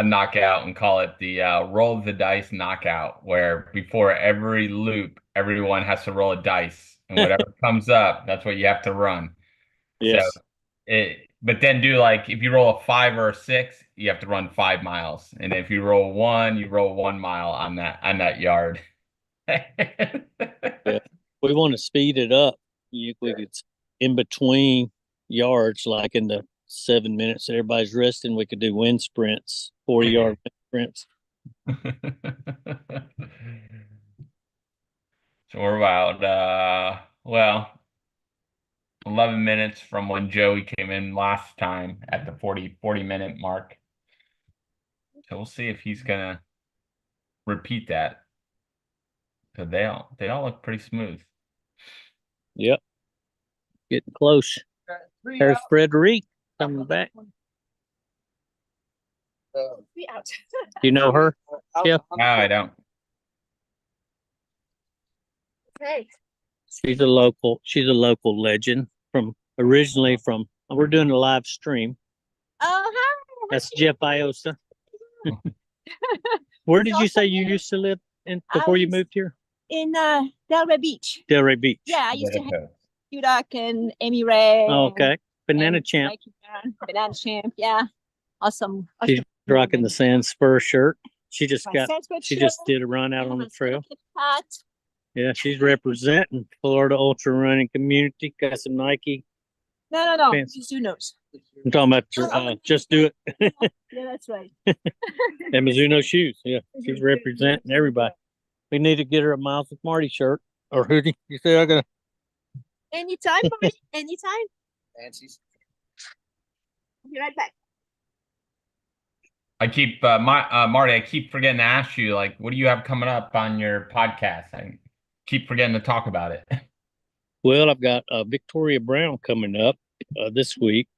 knockout and call it the roll the dice knockout, where before every loop, everyone has to roll a dice, and whatever comes up, that's what you have to run. Yes. So but then do like if you roll a 5 or a 6, you have to run 5 miles, and if you roll 1, you roll 1 mile on that yard. Yeah. We want to speed it up. We could in between yards, like in the 7 minutes that everybody's resting, we could do wind sprints, 40-yard wind sprints. So we're about 11 minutes from when Joey came in last time at the 40-minute mark. So we'll see if he's gonna repeat that. So they all look pretty smooth. Yep. Getting close. There's Frederique coming back. You know her? Yeah. No, I don't. Okay. She's a local legend originally from, we're doing a live stream. Oh, hi. That's Jeff Iosa. Where did you say you used to live before you moved here? In Delray Beach. Delray Beach. Yeah, I used to have Udoc and Amy Ray. Oh, okay. Banana Champ. Banana Champ, yeah. Awesome. She's rocking the Sand Spur shirt. She just did a run out on the trail. Yeah, she's representing Florida ultra running community. Got some Nike. No. Mizuno's. I'm talking about Just Do It. Yeah, that's right. And Mizuno shoes. Yeah, she's representing everybody. We need to get her a Miles with Marty shirt or hoodie. You say I gotta. Anytime, Marty. Anytime. Nancy's. I'll be right back. I keep Marty. I keep forgetting to ask you, like, what do you have coming up on your podcast? keep forgetting to talk about it. Well, I've got Victoria Brown coming up this week.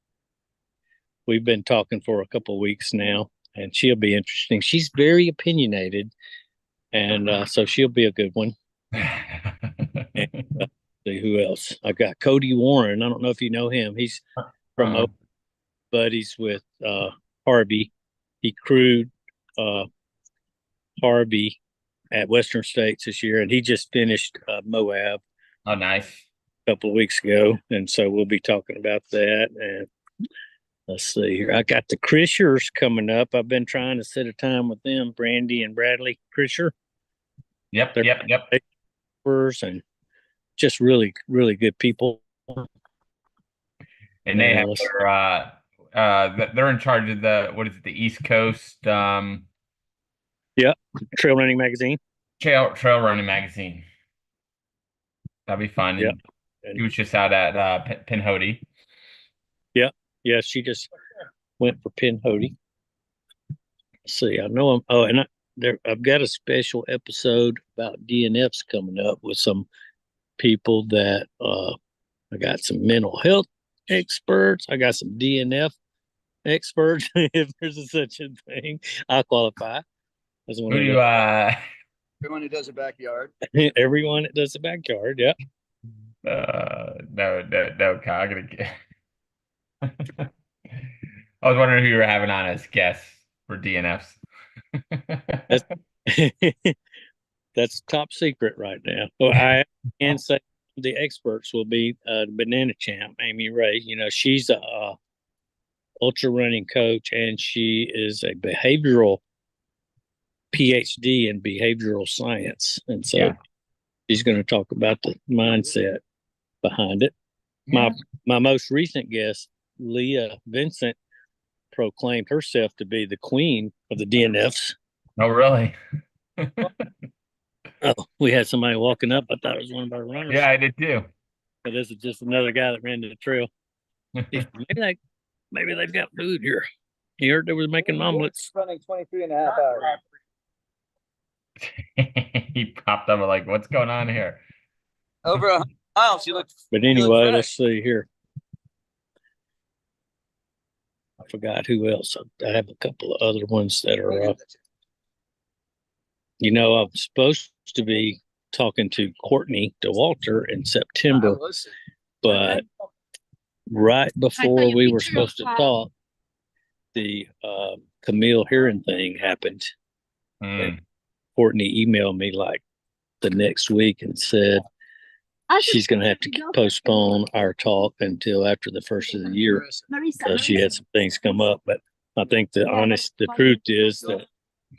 We've been talking for a couple of weeks now, and she'll be interesting. She's very opinionated, and so she'll be a good one. And, see who else? I've got Cody Warren. I don't know if you know him. He's from buddies with Harvey. He crewed Harvey at Western States this year, and he just finished Moab. Oh, nice. A couple of weeks ago, and so we'll be talking about that. And let's see here. I got the Krishers coming up. I've been trying to set a time with them, Brandy and Bradley Krisher. Yep. And just really, really good people. And they have they're in charge of the East Coast Trail Running Magazine. Trail Running Magazine. That'll be fun. Yeah. He was just out at Pinhoti. Yeah, she just went for Pinhoti. Let's see, I know I'm. Oh, and I've got a special episode about DNFs coming up with some people that I got some mental health experts. I got some DNF experts. If there's such a thing, I qualify. Everyone who does a backyard. Everyone that does a backyard. Yeah. No, I'm gonna get. I was wondering who you were having on as guests for DNFs. That's top secret right now. Well, I can say the experts will be Banana Champ, Amy Ray. You know, she's a ultra running coach, and she is a behavioral PhD in behavioral science, and so she's going to talk about the mindset behind it. My most recent guest, Leah Vincent, proclaimed herself to be the queen of the DNFs. Oh, really? Oh, we had somebody walking up. I thought it was one of our runners. Yeah, I did too. But this is just another guy that ran to the trail. Maybe they've got food here. You heard they were making omelets. Running 23 and a half hours. He popped up like, what's going on here? Over 100 miles, you look. But anyway, let's see here. I forgot who else. I have a couple of other ones that are you know, I'm supposed to be talking to Courtney DeWalter in September, but right before we were supposed to talk, the Camille Heron thing happened. And Courtney emailed me like the next week and said she's going to have to postpone our talk until after the first of the year. She had some things come up, but I think the truth is that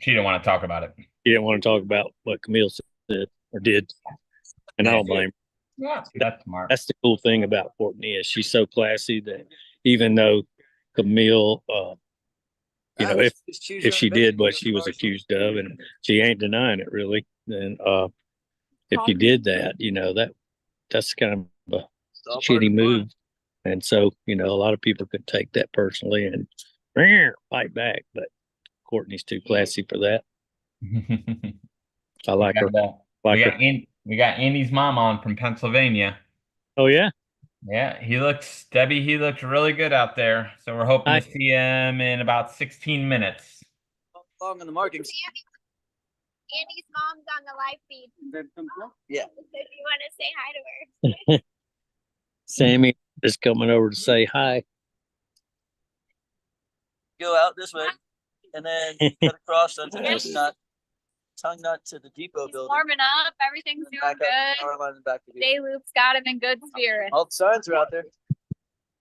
she didn't want to talk about it. She didn't want to talk about what Camille said or did, and I don't blame her. Yeah, that's smart. That's the cool thing about Courtney is she's so classy that even though Camille, you know, if she did what she was accused of, and she ain't denying it really, then if you did that, you know, that's kind of a shitty move. And so, you know, a lot of people could take that personally and fight back, but Courtney's too classy for that. I like her. We got Andy's mom on from Pennsylvania. Oh yeah. Yeah, he looks really good out there. So we're hoping to see him in about 16 minutes. Long in the markings. Andy's mom's on the live feed. Yeah. If you want to say hi to her. Sammy is coming over to say hi. Go out this way and then cut across onto tongue nut to the depot building. Warming up. Everything's doing good. Day Loop's got him in good spirits. All the signs are out there.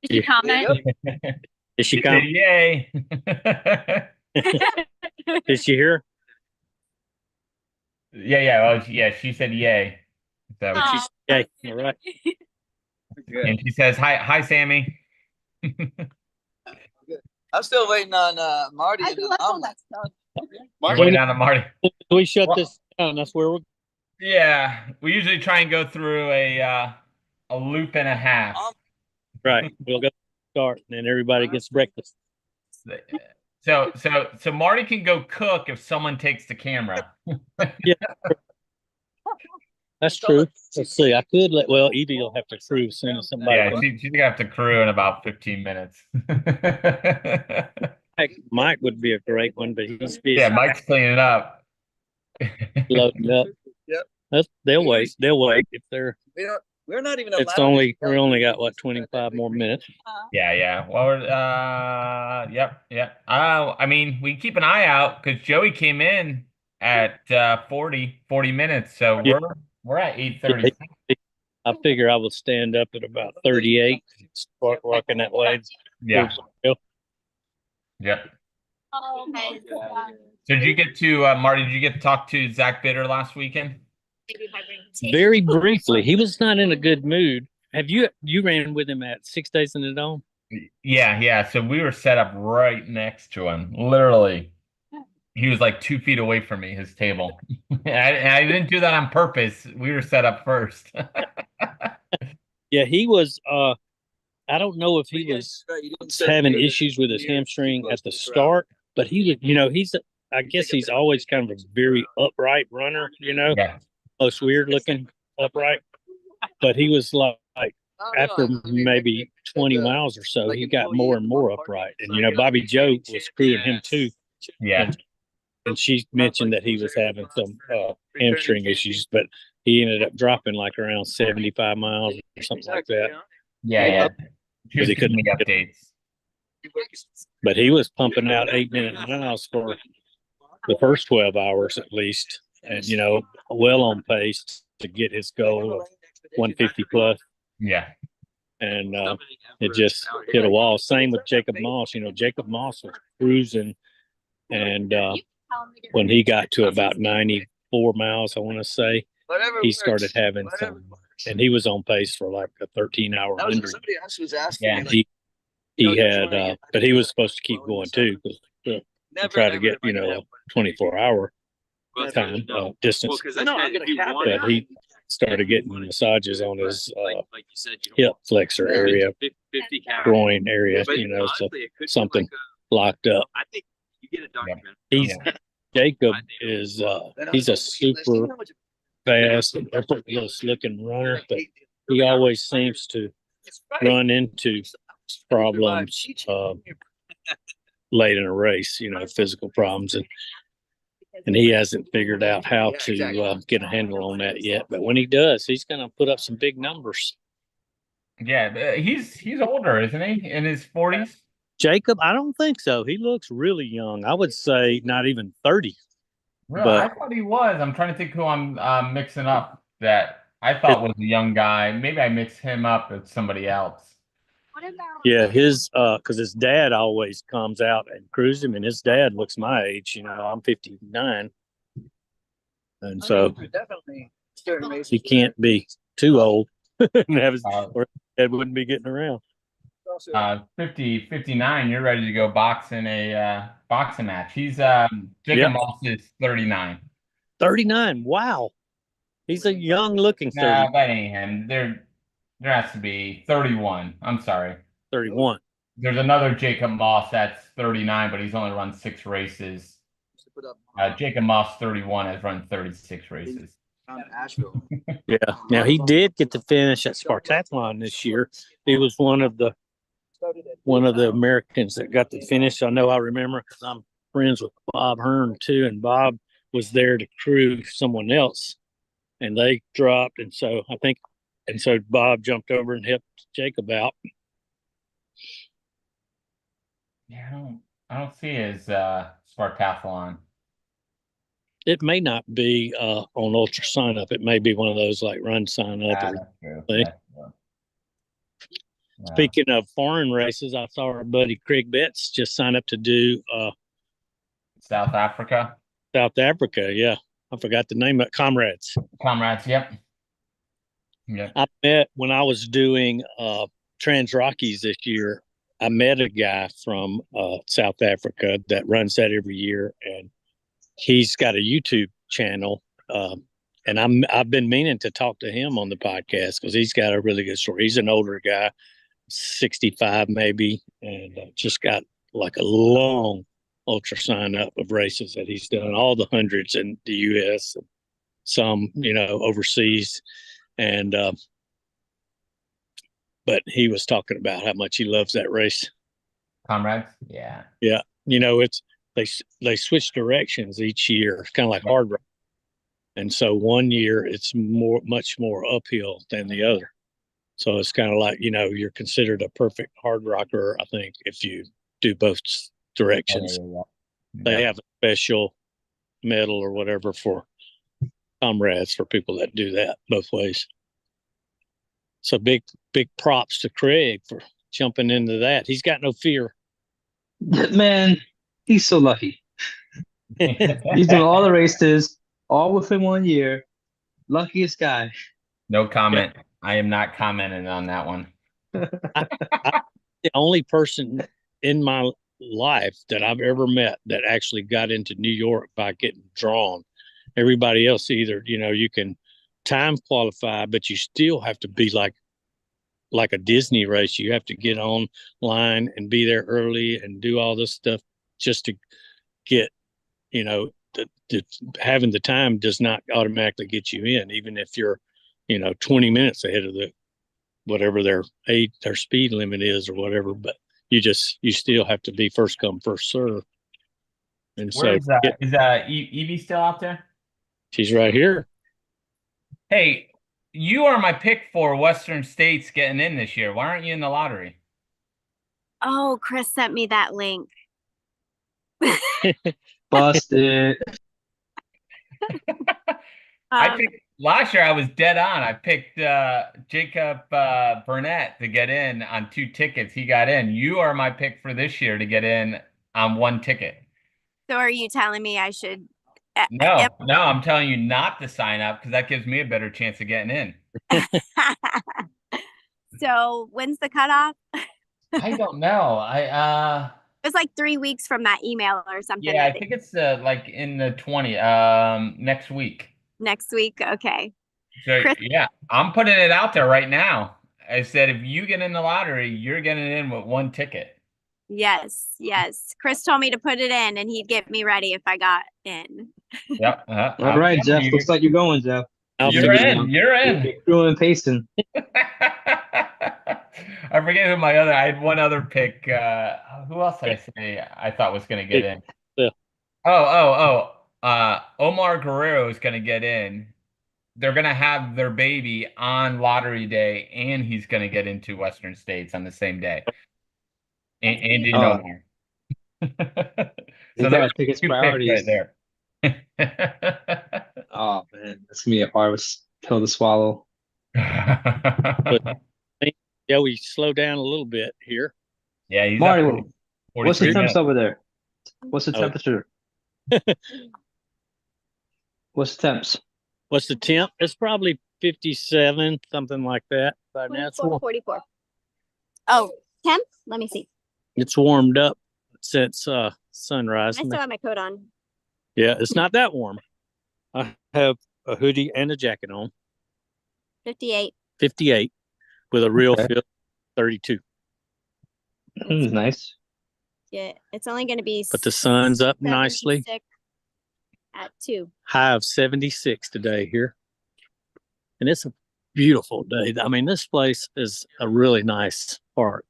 Did you comment? Is she coming? Yay. Did she hear? Yeah. She said yay. So she said yay. All right. And she says hi, Sammy. I'm still waiting on Marty and the omelet. Waiting on Marty. We shut this down. That's where we're. Yeah, we usually try and go through a loop and a half. Right. We'll go start, and then everybody gets breakfast. So Marty can go cook if someone takes the camera. Yeah. That's true. Let's see. I could let. Well, Evie will have to crew as soon as somebody. Yeah, she's gonna have to crew in about 15 minutes. Mike would be a great one, but he's busy. Yeah, Mike's cleaning up. Loading up. Yep. They'll wait. They'll wait if they're. We're not even. It's only we only got what 25 more minutes. Yeah. Well, yep. I mean, we keep an eye out because Joey came in at 40 minutes, so Yeah. we're at 8:30. I figure I will stand up at about 38. Start working that way. Yeah. Yep. Oh, okay. So did you get to Marty? Did you get to talk to Zach Bitter last weekend? Very briefly. He was not in a good mood. Have you ran with him at 6 Days in the Dome? Yeah. So we were set up right next to him, literally. He was like 2 feet away from me, his table. I didn't do that on purpose. We were set up first. Yeah, he was. I don't know if he was having issues with his hamstring at the start, but he was. I guess he's always kind of a very upright runner. Yeah. Most weird looking upright. But he was like after maybe 20 miles or so, he got more and more upright. And Bobby Joe was crewing him too. Yeah. And she mentioned that he was having some hamstring issues, but he ended up dropping like around 75 miles or something like that. Yeah. Because he couldn't get updates. But he was pumping out 8-minute miles for the first 12 hours at least, and well on pace to get his goal of 150 plus. Yeah. And it just hit a wall. Same with Jacob Moss. Jacob Moss was cruising, and when he got to about 94 miles, I want to say, he started having some, and he was on pace for like a 13-hour 100. Somebody else was asking. Yeah, he had, but he was supposed to keep going too, because try to get 24-hour time distance. But he started getting massages on his hip flexor area, groin area, so something locked up. Jacob is he's a super fast and effortless looking runner, but he always seems to run into problems late in a race, physical problems, and he hasn't figured out how to get a handle on that yet. But when he does, he's going to put up some big numbers. Yeah, he's older, isn't he? In his 40s? Jacob, I don't think so. He looks really young. I would say not even 30. Really? But I thought he was. I'm trying to think who I'm mixing up that I thought was a young guy. Maybe I mixed him up with somebody else. yeah, his because his dad always comes out and crews him, and his dad looks my age. I'm 59, and so he can't be too old and have his, or dad wouldn't be getting around. 59, you're ready to go boxing a boxing match. He's Jacob Moss is 39. 39. Wow. He's a young looking 30. Nah, that ain't him. There has to be 31. I'm sorry. 31. There's another Jacob Moss that's 39, but he's only run 6 races. Jacob Moss 31 has run 36 races. Yeah. Now he did get to finish at Spartathlon this year. He was one of the Americans that got the finish. I remember because I'm friends with Bob Hearn too, and Bob was there to crew someone else, and they dropped, and so Bob jumped over and helped Jacob out. Yeah, I don't see his Spartathlon. It may not be on Ultra Sign Up. It may be one of those like Run Sign Up. That's true. Speaking of foreign races, I saw our buddy Craig Betts just sign up to do South Africa. South Africa, yeah. I forgot the name of it. Comrades. Yep. I met when I was doing Trans Rockies this year. I met a guy from South Africa that runs that every year, and he's got a YouTube channel. And I've been meaning to talk to him on the podcast because he's got a really good story. He's an older guy, 65 maybe, and just got like a long ultra sign up of races that he's done, all the hundreds in the U.S. some, overseas. And, but he was talking about how much he loves that race. Comrades? Yeah. Yeah. They switch directions each year. It's kind of like hard rock. And so one year it's much more uphill than the other. So it's kind of like, you're considered a perfect hard rocker, I think, if you do both directions. They have a special medal or whatever for comrades for people that do that both ways. So big props to Craig for jumping into that. He's got no fear. Man, he's so lucky. He's doing all the races, all within 1 year. Luckiest guy. No comment. Yeah. I am not commenting on that one. I'm the only person in my life that I've ever met that actually got into New York by getting drawn. Everybody else, either, you can time qualify, but you still have to be like a Disney race. You have to get online and be there early and do all this stuff just to get, having the time does not automatically get you in, even if you're, 20 minutes ahead of whatever their speed limit is or whatever. But you still have to be first come, first serve. And where is that? Is Evie still out there? She's right here. Hey, you are my pick for Western States getting in this year. Why aren't you in the lottery? Oh, Chris sent me that link. Busted. I picked last year. I was dead on. I picked Jacob Burnett to get in on 2 tickets. He got in. You are my pick for this year to get in on 1 ticket. So are you telling me I should? No, I'm telling you not to sign up because that gives me a better chance of getting in. So when's the cutoff? I don't know. It's like 3 weeks from that email or something. Yeah, I think it's like in the 20 next week. Next week, okay. So yeah, I'm putting it out there right now. I said if you get in the lottery, you're getting in with 1 ticket. Yes. Chris told me to put it in and he'd get me ready if I got in. Yep. All right, Jeff. Looks like you're going, Jeff. You're in. You're in. You're and pasting. I forget who I had one other pick. Who else did I say I thought was going to get in? Yeah. Omar Guerrero is going to get in. They're going to have their baby on lottery day, and he's going to get into Western States on the same day. Andy and Omar. So there's pick his 2 priorities picks right there. Oh man, that's gonna be a hard pill to swallow. But yeah, we slow down a little bit here. Yeah, he's Marty, what's the temps over there? What's the temperature? What's the temps? What's the temp? It's probably 57, something like that. By now it's 44. Oh, temp? Let me see. It's warmed up since sunrise. I still have my coat on. Yeah, it's not that warm. I have a hoodie and a jacket on. 58. 58 with a real feel 32. Nice. Yeah, it's only going to be. But the sun's up nicely. At 2. High of 76 today here. And it's a beautiful day. I mean, this place is a really nice park.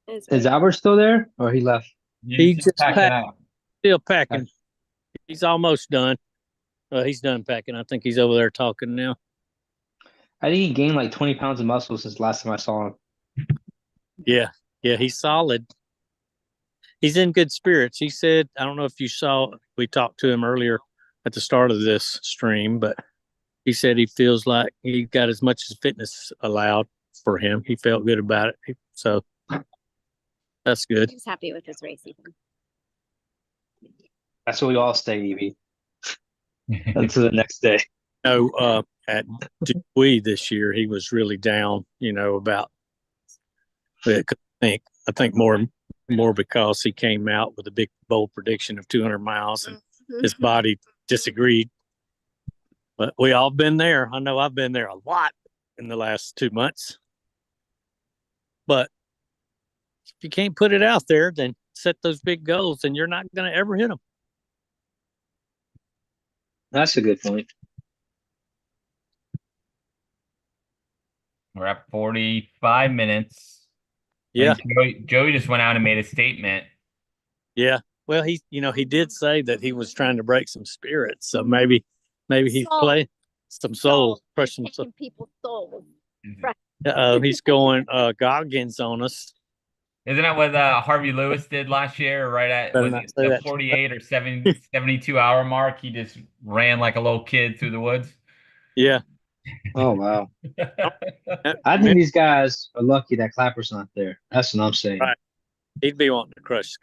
Is Albert still there or he left? He just still packing. He's almost done. He's done packing. I think he's over there talking now. I think he gained like 20 pounds of muscle since last time I saw him. Yeah, he's solid. He's in good spirits. He said, I don't know if you saw, we talked to him earlier at the start of this stream, but he said he feels like he got as much as fitness allowed for him. He felt good about it. So that's good. He's happy with his race season. That's what we all stay, Evie. Until the next day. At Dewey this year, he was really down, about it. I think more because he came out with a big bold prediction of 200 miles and his body disagreed. But we all been there. I know I've been there a lot in the last 2 months. But if you can't put it out there, then set those big goals and you're not going to ever hit them. That's a good point. We're at 45 minutes. Yeah. And Joey just went out and made a statement. Yeah. Well, he did say that he was trying to break some spirits. So maybe he's playing some soul, crushing some people's souls. He's going Goggins on us. Isn't that what Harvey Lewis did last year? Right at Better was not it say the that. 48 or 72 hour mark? He just ran like a little kid through the woods. Yeah. Oh wow. I think these guys are lucky that Clapper's not there. That's what I'm saying. Right. He'd be wanting to crush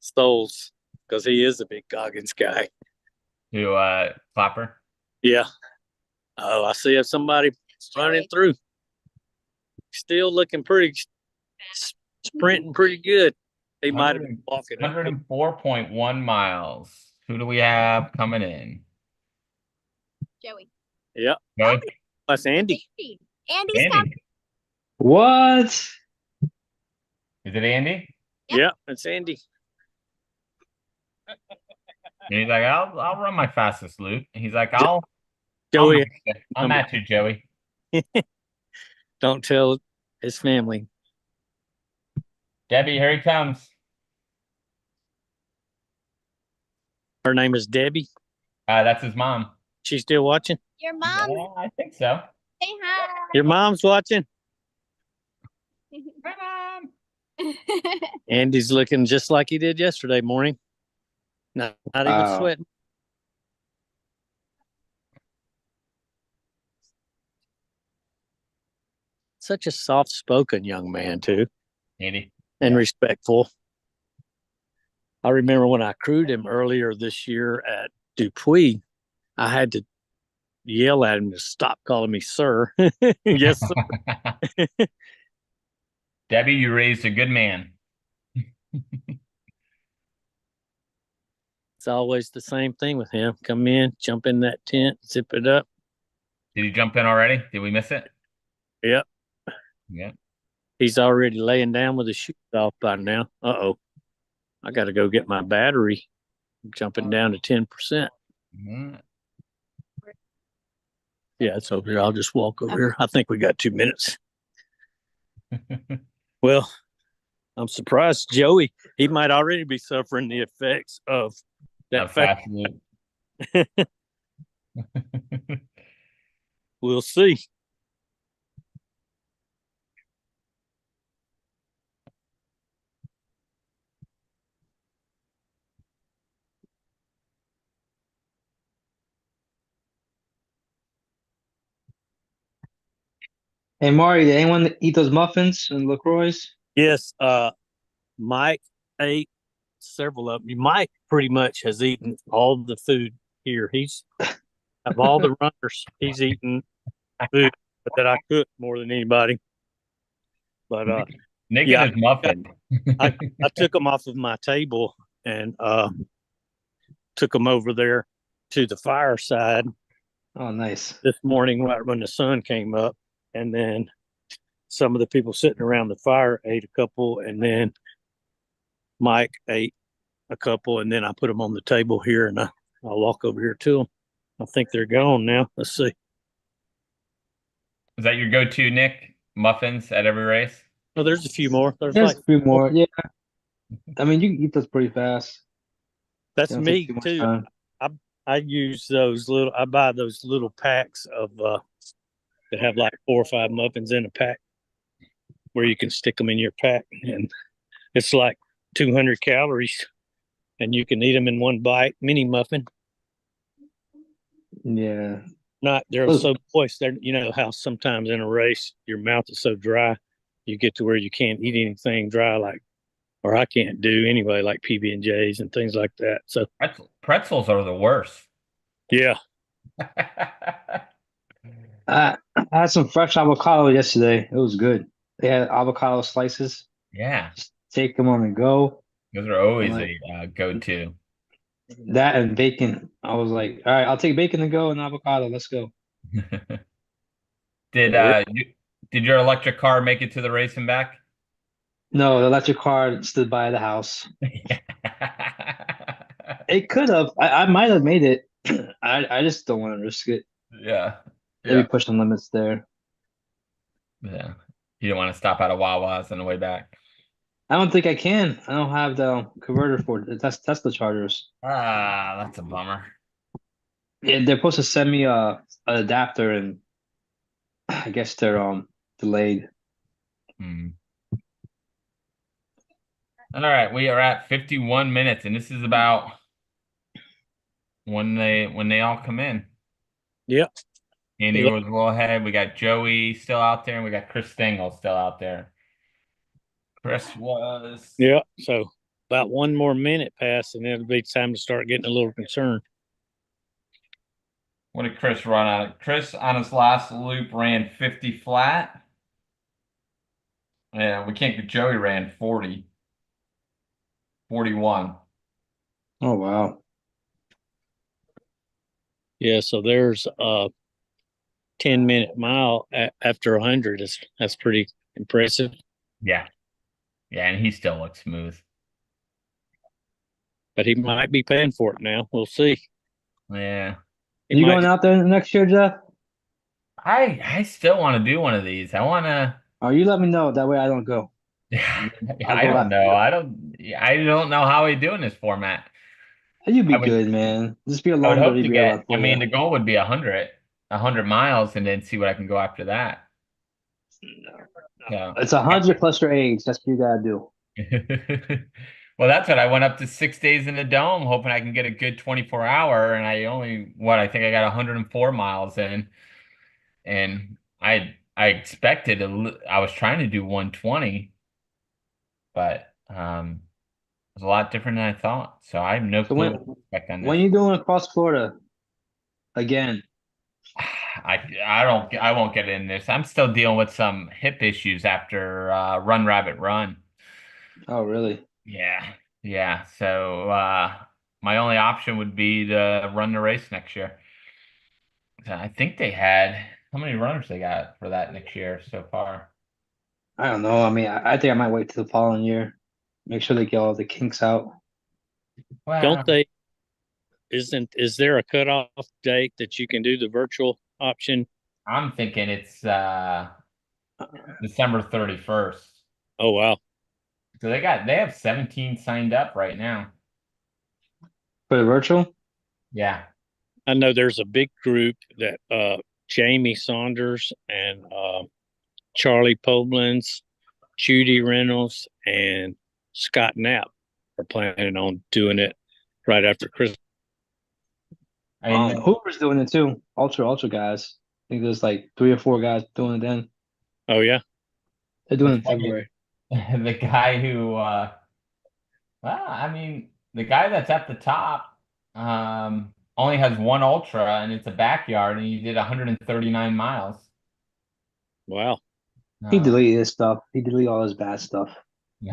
souls because he is a big Goggins guy. Who Clapper? Yeah. Oh, I see somebody running through. Still looking pretty, sprinting pretty good. He might have been walking. 104.1 miles. Who do we have coming in? Joey. Yep. Joey? That's Andy. Andy's coming. What? Is it Andy? Yeah, it's Andy. And he's like, I'll run my fastest loop. He's like, Joey, I'll match you, Joey. Don't tell his family. Debbie, here he comes. Her name is Debbie. That's his mom. She's still watching? Your mom. Yeah, I think so. Say hi. Your mom's watching? Hi, Mom. Andy's looking just like he did yesterday morning. Not even sweating. Such a soft-spoken young man, too. Andy. And respectful. I remember when I crewed him earlier this year at Dupuis, I had to yell at him to stop calling me sir. Yes, sir. Debbie, you raised a good man. It's always the same thing with him. Come in, jump in that tent, zip it up. Did you jump in already? Did we miss it? Yep. Yeah. He's already laying down with his shoes off by now. Uh-oh. I got to go get my battery. I'm jumping down to 10%. Mm-hmm. Yeah, it's over here. I'll just walk over here. I think we got 2 minutes. Well, I'm surprised Joey, he might already be suffering the effects of that fast loop. We'll see. Hey Mari, did anyone eat those muffins and LaCroix? Yes, Mike ate several of them. Mike pretty much has eaten all the food here. He's of all the runners, he's eaten food that I cook more than anybody. But Nick and his muffin. I took them off of my table and took them over there to the fireside. Oh, nice. This morning, right when the sun came up, and then some of the people sitting around the fire ate a couple, and then Mike ate a couple, and then I put them on the table here, and I'll walk over here to them. I think they're gone now. Let's see. Is that your go-to, Nick? Muffins at every race? Oh, there's a few more. There's like a few more. Yeah. I mean, you can eat those pretty fast. That's me too. I use those little. I buy those little packs of that have like 4 or 5 muffins in a pack, where you can stick them in your pack, and it's like 200 calories, and you can eat them in one bite. Mini muffin. Yeah. They're so moist. You know how sometimes in a race your mouth is so dry, you get to where you can't eat anything dry, or I can't do anyway, like PB&Js and things like that. So pretzels are the worst. Yeah. I had some fresh avocado yesterday. It was good. They had avocado slices. Yeah. Just take them on the go. Those are always a go-to. That and bacon. I was like, all right, I'll take bacon to go and avocado. Let's go. Did your electric car make it to the race and back? No, the electric car stood by the house. It could have. I might have made it. I just don't want to risk it. Yeah. Maybe push the limits there. Yeah. You didn't want to stop at a Wawa's on the way back. I don't think I can. I don't have the converter for it. That's Tesla chargers. Ah, that's a bummer. Yeah, they're supposed to send me an adapter, and I guess they're delayed. Hmm. All right, we are at 51 minutes, and this is about when they all come in. Yep. Andy was a little ahead. We got Joey still out there, and we got Chris Stengel still out there. Chris was. Yeah. So about one more minute pass, and it'll be time to start getting a little concerned. What did Chris run out? Chris on his last loop ran 50 flat. Yeah, we can't get Joey ran 40. 41. Oh wow. Yeah. So there's a 10-minute mile after 100. That's pretty impressive. Yeah. Yeah, and he still looks smooth. But he might be paying for it now. We'll see. Yeah. You going out there next year, Jeff? I still want to do one of these. I want to. Oh, you let me know. That way I don't go. I don't know. I don't know how we do in this format. You'd be good, man. Just be a I would long hope buddy. to get. I mean, the goal would be 100 miles, and then see what I can go after that. It's 100 plus your age. That's what you gotta do. Well, that's what I went up to 6 days in the dome, hoping I can get a good 24-hour, and I think I got 104 miles in, and I expected I was trying to do 120, but it was a lot different than I thought. So I have no clue what to expect on this. When you doing across Florida again? I won't get in this. I'm still dealing with some hip issues after Run Rabbit Run. Oh, really? Yeah. So my only option would be to run the race next year. I think they had how many runners they got for that next year so far? I don't know. I mean, I think I might wait till the following year. Make sure they get all the kinks out. Wow. Don't they? Is there a cutoff date that you can do the virtual option? I'm thinking it's December 31st. Oh wow. So they have 17 signed up right now. For the virtual? Yeah. I know there's a big group that Jamie Saunders and Charlie Poblins, Judy Reynolds, and Scott Knapp are planning on doing it right after Christmas. Hoover's doing it too. Ultra guys. I think there's like 3 or 4 guys doing it then. Oh yeah, they're doing it in February. The guy who, the guy that's at the top, only has one ultra, and it's a backyard, and he did 139 miles. Wow. He deleted his stuff. He deleted all his bad stuff.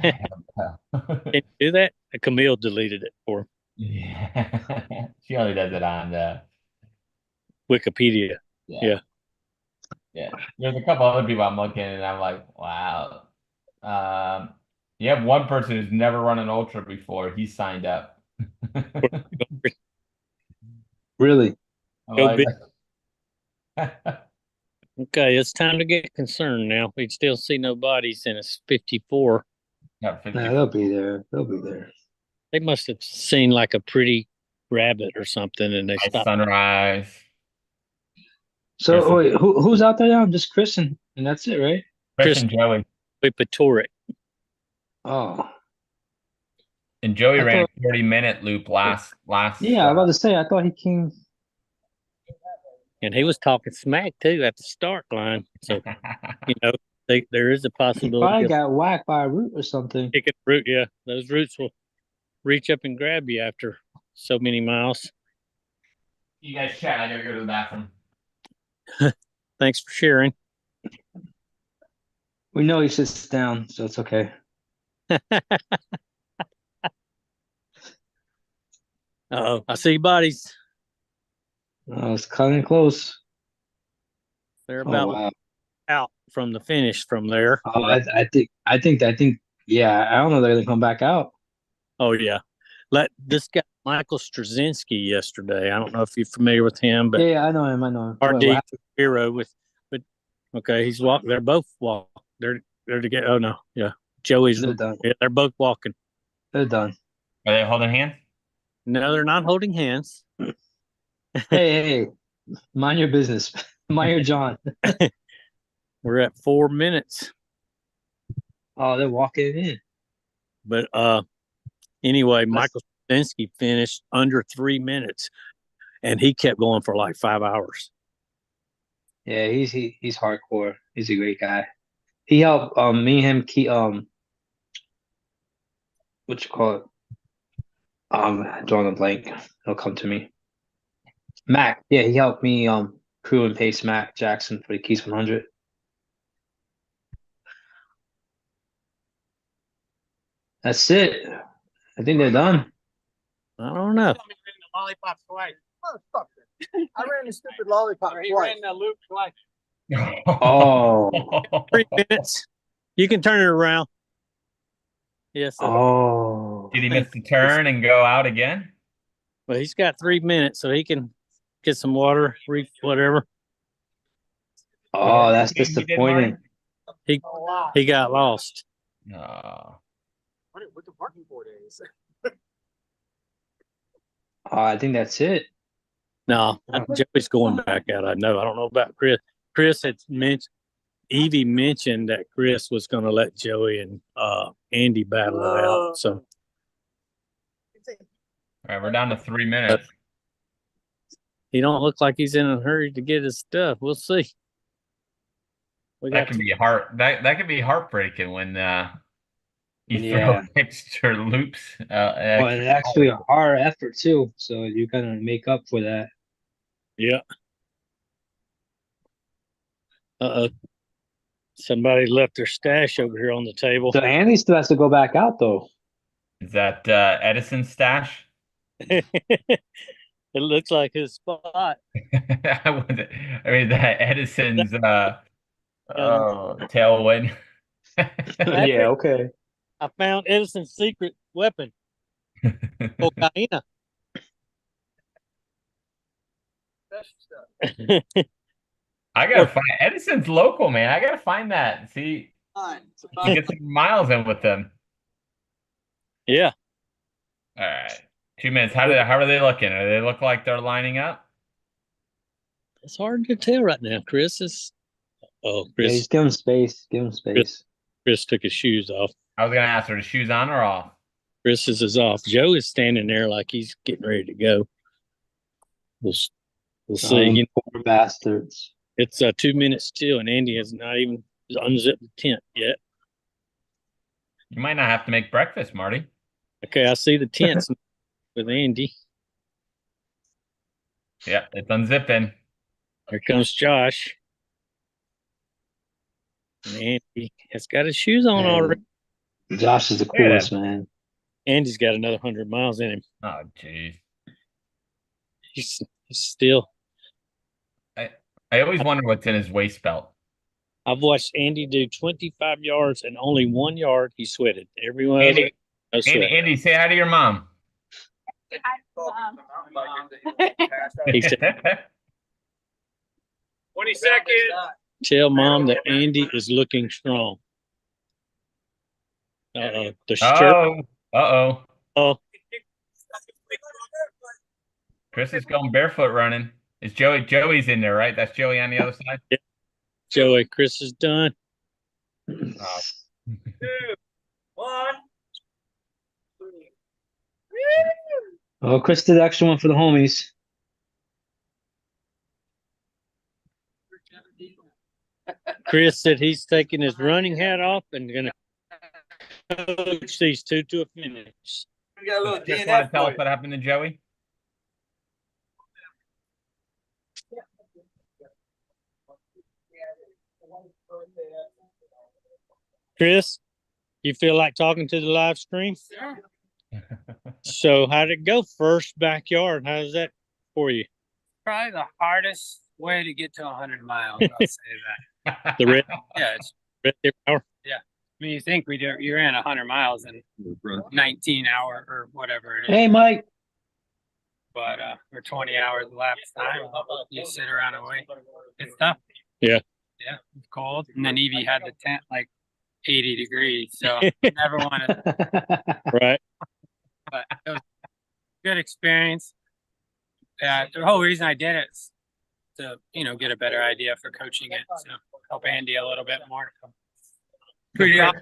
Can you do that? Camille deleted it for him. Yeah. She only does it on Wikipedia. Yeah. There's a couple other people I'm looking and I'm like, wow. You have one person who's never run an ultra before. He signed up. Really? Okay, it's time to get concerned now. We still see no bodies, and it's 54. Yeah, 54. Nah, they'll be there. They'll be there. They must have seen like a pretty rabbit or something, and they stopped. Sunrise. So wait, who's out there now? Just Chris and that's it, right? Chris and Joey. Patoric. Oh. And Joey ran a 30-minute loop last. Yeah, I was about to say. I thought he came. And he was talking smack too at the start line. So there is a possibility. He probably got whacked by a root or something. It could root, yeah. Those roots will reach up and grab you after so many miles. You guys chat. I gotta go to the bathroom. Thanks for sharing. We know he sits down, so it's okay. Uh-oh, I see bodies. Oh, it's cutting close. They're about out from the finish from there. Oh, I think. Yeah, I don't know they're gonna come back out. Oh yeah, this guy Michael Straczynski yesterday. I don't know if you're familiar with him, but yeah, I know him. RD hero but Okay, he's walking. They're both walk. They're together. Oh no, yeah. Joey's. They're done. Yeah, they're both walking. They're done. Are they holding hands? No, they're not holding hands. Hey, mind your business. Mind your John. We're at 4 minutes. Oh, they're walking in. But anyway, Michael Stinsky finished under 3 minutes, and he kept going for like 5 hours. Yeah, he's hardcore. He's a great guy. He helped me and him keep what you call it? Drawing a blank. It'll come to me. Mac. Yeah, he helped me crew and pace Mac Jackson for the Keys 100. That's it. I think they're done. I don't know. Lollipop twice. Motherfucker. I ran the stupid lollipop twice. He ran the loop twice. Oh. 3 minutes. You can turn it around. Yes. Oh. Did he miss the turn and go out again? Well, he's got 3 minutes, so he can get some water, whatever. Oh, that's disappointing. He got lost. No. What the parking board is? I think that's it. No, Joey's going back out. I know. I don't know about Chris. Chris had mentioned, Evie mentioned that Chris was going to let Joey and Andy battle it out. So, all right, we're down to 3 minutes. he don't look like he's in a hurry to get his stuff. We'll see. That could be heartbreaking when you throw extra loops. Well, it's actually a hard effort too, so you gotta make up for that. Yeah. Somebody left their stash over here on the table. So Andy still has to go back out though. Is that Edison's stash? It looks like his spot. I mean, that Edison's tailwind. Yeah, okay. I found Edison's secret weapon. Cocaine. I gotta find Edison's local, man. I gotta find that. See, get some miles in with them. Yeah. All right, 2 minutes. How are they looking? Do they look like they're lining up? It's hard to tell right now. Chris is. Oh, Chris. Yeah, just give him space. Give him space. Chris took his shoes off. I was gonna ask, are the shoes on or off? Chris's is off. Joe is standing there like he's getting ready to go. We'll see. Poor bastards. It's 2 minutes still, and Andy has not even unzipped the tent yet. You might not have to make breakfast, Marty. Okay, I see the tents with Andy. Yeah, it's unzipping. Here comes Josh. And Andy has got his shoes on already. Josh is the coolest, man. Andy's got another 100 miles in him. Oh, geez. He's still. I always wonder what's in his waist belt. I've watched Andy do 25 yards and only 1 yard. He sweated. Everyone. Andy, say hi to your mom. He said, 20 seconds. tell mom that Andy is looking strong. The shirt. Oh. Chris is going barefoot running. Is Joey's in there, right? That's Joey on the other side? Yeah. Joey, Chris is done. 2, 1. Oh, Chris did the extra one for the homies. Chris said he's taking his running hat off and going to coach these two to a finish. We got a little Chris, DNF. want to tell us what happened to Joey? Chris, you feel like talking to the live stream? Sure. So how'd it go? First backyard. How's that for you? Probably the hardest way to get to 100 miles. I'll say that. The red. Yeah, it's red hour. yeah. I mean, you think you ran 100 miles in 19 hours or whatever it is. Hey, Mike. But for 20 hours elapsed time, you sit around and wait. It's tough. Yeah. Yeah, it was cold. And then Evie had the tent like 80 degrees. So never wanted, Right. but it was a good experience. The whole reason I did it is to, get a better idea for coaching it. So help Andy a little bit more. Pretty awesome.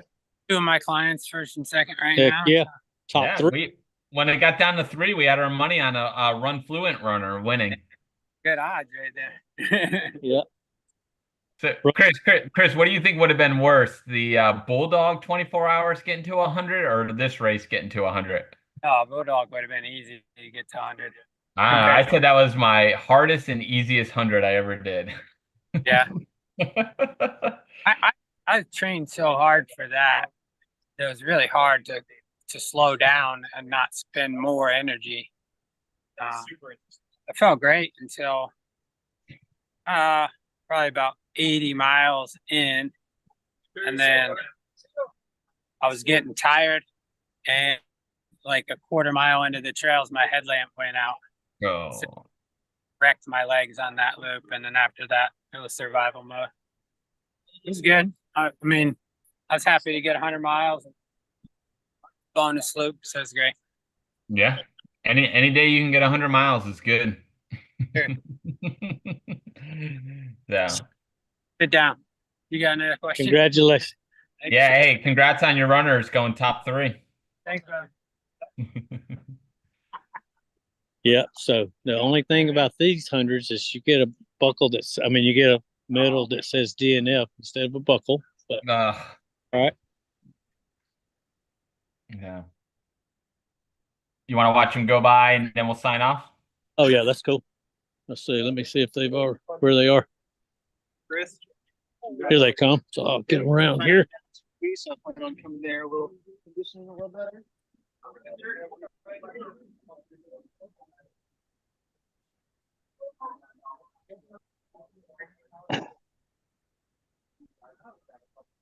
Two of my clients, first and second right Heck now. yeah. Top three. When it got down to 3, we had our money on a Run Fluent runner winning. Good odds right there. Yeah. So Chris, what do you think would have been worse? The Bulldog 24 hours getting to 100 or this race getting to 100? Oh, Bulldog would have been easy to get to 100. I said that was my hardest and easiest 100 I ever did. Yeah. I trained so hard for that. It was really hard to slow down and not spend more energy. I felt great until probably about 80 miles in, and then I was getting tired, and like a quarter mile into the trails, my headlamp went out. Oh. So wrecked my legs on that loop, and then after that, it was survival mode. It was good. I mean, I was happy to get 100 miles. Bonus loop, so it's great. Yeah. Any day you can get 100 miles is good. Sure. Yeah. Sit down. You got another question? Congratulations. Yeah, hey, congrats on your runners going top 3. Thanks, brother. Yeah. So the only thing about these hundreds is you get a buckle you get a medal that says DNF instead of a buckle. But all right. Yeah. You want to watch them go by and then we'll sign off? Oh yeah, that's cool. Let's see. Let me see if they are where they are. Chris, Here they come. So I'll get them around here. So I plan on coming there, we'll condition a little better.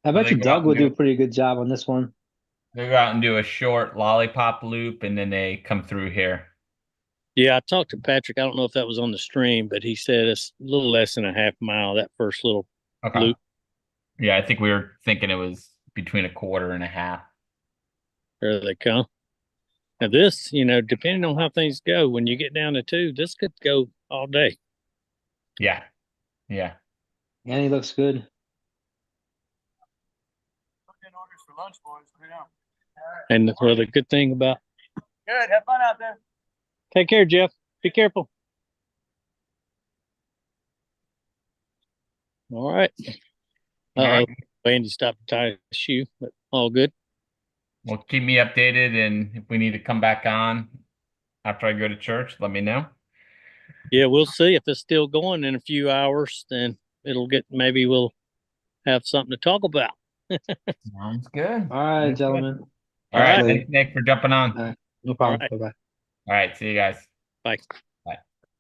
I bet they you go out Doug and will do do a it. pretty good job on this one. They go out and do a short lollipop loop and then they come through here. Yeah, I talked to Patrick. I don't know if that was on the stream, but he said it's a little less than a half mile, that first little loop. Yeah, I think we were thinking it was between a quarter and a half. There they come. Now this, depending on how things go, when you get down to 2, this could go all day. Yeah. Yeah. And he looks good. Orders for lunch, boys. And the good thing about Good. Have fun out there. take care, Jeff. Be careful. All right. Andy stopped to tie his shoe, but all good. Well, keep me updated, and if we need to come back on after I go to church, let me know. Yeah, we'll see if it's still going in a few hours. Then maybe we'll have something to talk about. Sounds good. All right, gentlemen. All right, thanks, Nick, for jumping on. No problem. All right. Bye-bye. All right, see you guys. Bye.